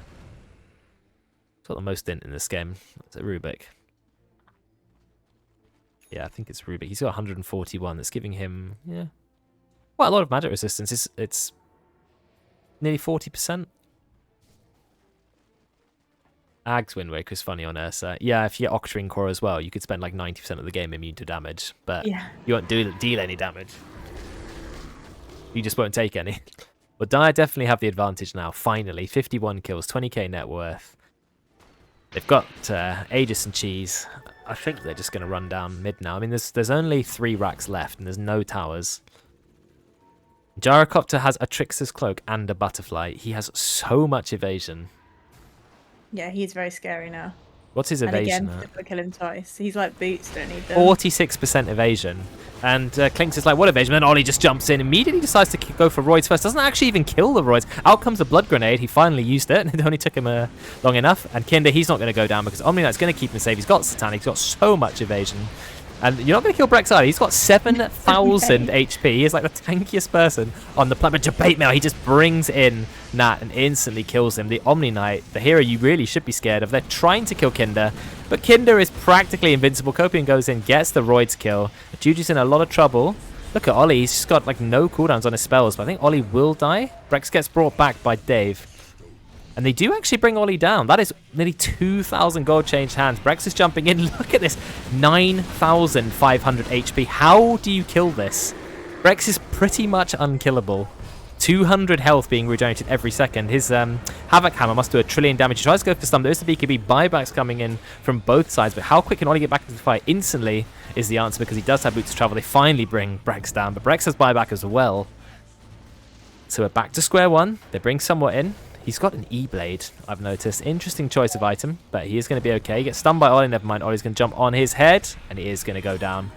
It's got the most int in this game. It's a Rubik. Yeah, I think it's Rubik. He's got 141. That's giving him, yeah, quite a lot of magic resistance. It's nearly 40%. Ag's Wind Waker is funny on Ursa. Yeah, if you get Octarine Core as well, you could spend like 90% of the game immune to damage, but Yeah. you won't deal any damage. You just won't take any. But Dire definitely have the advantage now, finally. 51 kills, 20k net worth. They've got Aegis and Cheese. I think they're just going to run down mid now. I mean, there's only 3 racks left, and there's no towers. Gyrocopter has a Trickster's Cloak and a Butterfly. He has so much evasion. Yeah, he's very scary now. What's his And evasion again, at? people kill him twice. He's like boots, don't need them. 46% evasion. And Klink's is like, what evasion? And Ollie just jumps in, immediately decides to go for Roids first. Doesn't actually even kill the Roids. Out comes a Blood Grenade. He finally used it. It only took him long enough. And Kinder, he's not going to go down because Omni Knight's going to keep him safe. He's got Satanic. He's got so much evasion. And you're not going to kill Brex either. He's got 7,000 HP. He is like the tankiest person on the planet. But Debate Mail, he just brings in Nat and instantly kills him. The Omni Knight, the hero you really should be scared of. They're trying to kill Kinder, but Kinder is practically invincible. Copian goes in, gets the Roids kill. Juju's in a lot of trouble. Look at Ollie. He's just got like no cooldowns on his spells, but I think Ollie will die. Brex gets brought back by Dave. And they do actually bring Ollie down. That is nearly 2,000 gold changed hands. Brex is jumping in. Look at this. 9,500 HP. How do you kill this? Brex is pretty much unkillable. 200 health being regenerated every second. His Havoc Hammer must do 1 trillion damage. He tries to go for stun. There is the BKB buybacks coming in from both sides, but how quick can Ollie get back into the fight? Instantly is the answer, because he does have boots to travel. They finally bring Brex down, but Brex has buyback as well. So we're back to square one. They bring someone in. He's got an E-Blade, I've noticed. Interesting choice of item, but he is going to be okay. He gets stunned by Ollie, never mind. Ollie's going to jump on his head, and he is going to go down.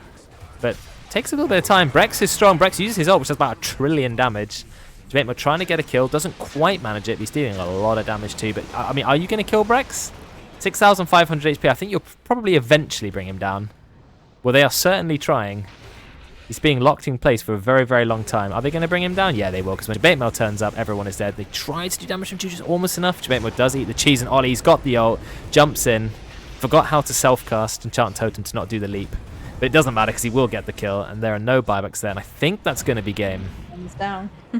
But takes a little bit of time. Brex is strong. Brex uses his ult, which does about 1 trillion damage. Jamaitmo trying to get a kill. Doesn't quite manage it, but he's dealing a lot of damage too. But, I mean, are you going to kill Brex? 6,500 HP. I think you'll probably eventually bring him down. Well, they are certainly trying. He's being locked in place for a very, very long time. Are they going to bring him down? Yeah, they will, because when Jamaitmo turns up, everyone is dead. They try to do damage from Juju's almost enough. Jamaitmo does eat the cheese, and Ollie's got the ult, jumps in, forgot how to self-cast Enchant Totem to not do the leap. But it doesn't matter, because he will get the kill, and there are no buybacks there, and I think that's going to be game. He's down. I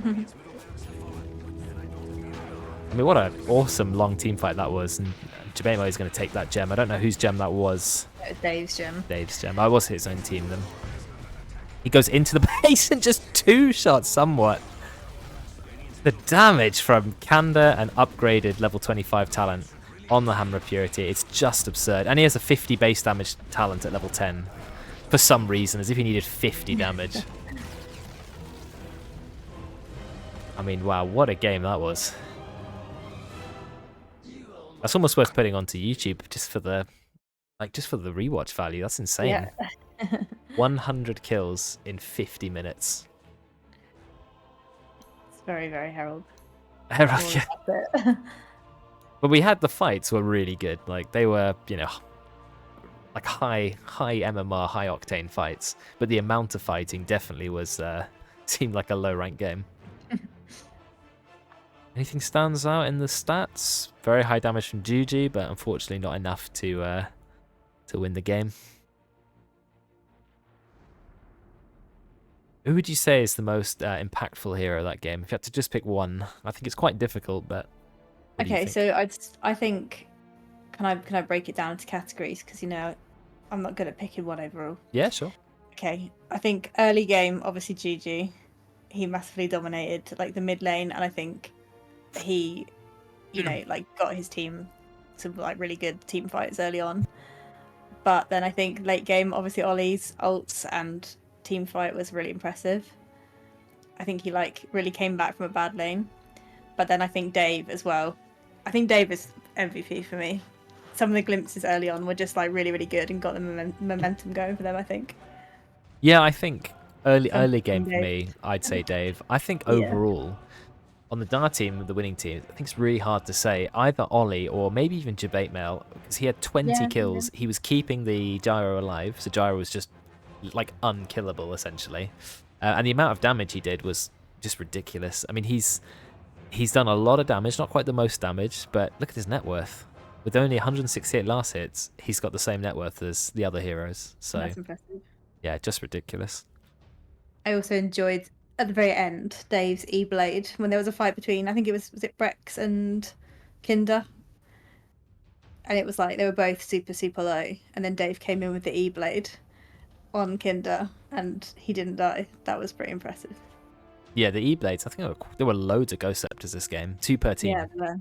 mean, what an awesome long team fight that was, and Jamaitmo is going to take that gem. I don't know whose gem that was. It was Dave's gem. Dave's gem. I was his own team then. He goes into the base and just 2-shots somewhat. The damage from Kanda and upgraded level 25 talent on the Hammer of Purity, it's just absurd. And he has a 50 base damage talent at level 10. For some reason, as if he needed 50 damage. I mean, wow, what a game that was. That's almost worth putting onto YouTube just for the rewatch value. That's insane. Yeah. 100 kills in 50 minutes. It's very, very Herald. Yeah. But we had the fights were really good. Like they were, you know, like high MMR, high octane fights. But the amount of fighting definitely was seemed like a low rank game. Anything stands out in the stats? Very high damage from Juju, but unfortunately not enough to win the game. Who would you say is the most impactful hero of that game? If you had to just pick one, I think it's quite difficult, but what do you Okay, think? so I think can I break it down into categories, because you know I'm not good at picking one overall. Yeah, sure. Okay, I think early game, obviously Gigi, he massively dominated like the mid lane, and I think he, you know, like got his team some like really good team fights early on. But then I think late game, obviously Ollie's ults and team fight was really impressive. I think he like really came back from a bad lane. But then I think Dave as well. I think Dave is MVP for me. Some of the glimpses early on were just like really, really good and got the momentum going for them, I think. Yeah, I think early game for Dave. me, I'd say Dave. I think overall, on the Dar team, the winning team, I think it's really hard to say. Either Ollie or maybe even Jamaitmo, because he had 20 kills. He was keeping the Gyro alive, so Gyro was just like unkillable essentially. And the amount of damage he did was just ridiculous. I mean, he's done a lot of damage, not quite the most damage, but look at his net worth. With only 168 last hits, he's got the same net worth as the other heroes. So That's impressive. yeah, just ridiculous. I also enjoyed at the very end Dave's E-Blade when there was a fight between, I think it was it Brex and Kinder, and it was like they were both super, super low, and then Dave came in with the E-Blade on Kinder and he didn't die. That was pretty impressive. Yeah, the E-Blades, I think there were loads of Ghost Scepters this game. 2 per team. Yeah,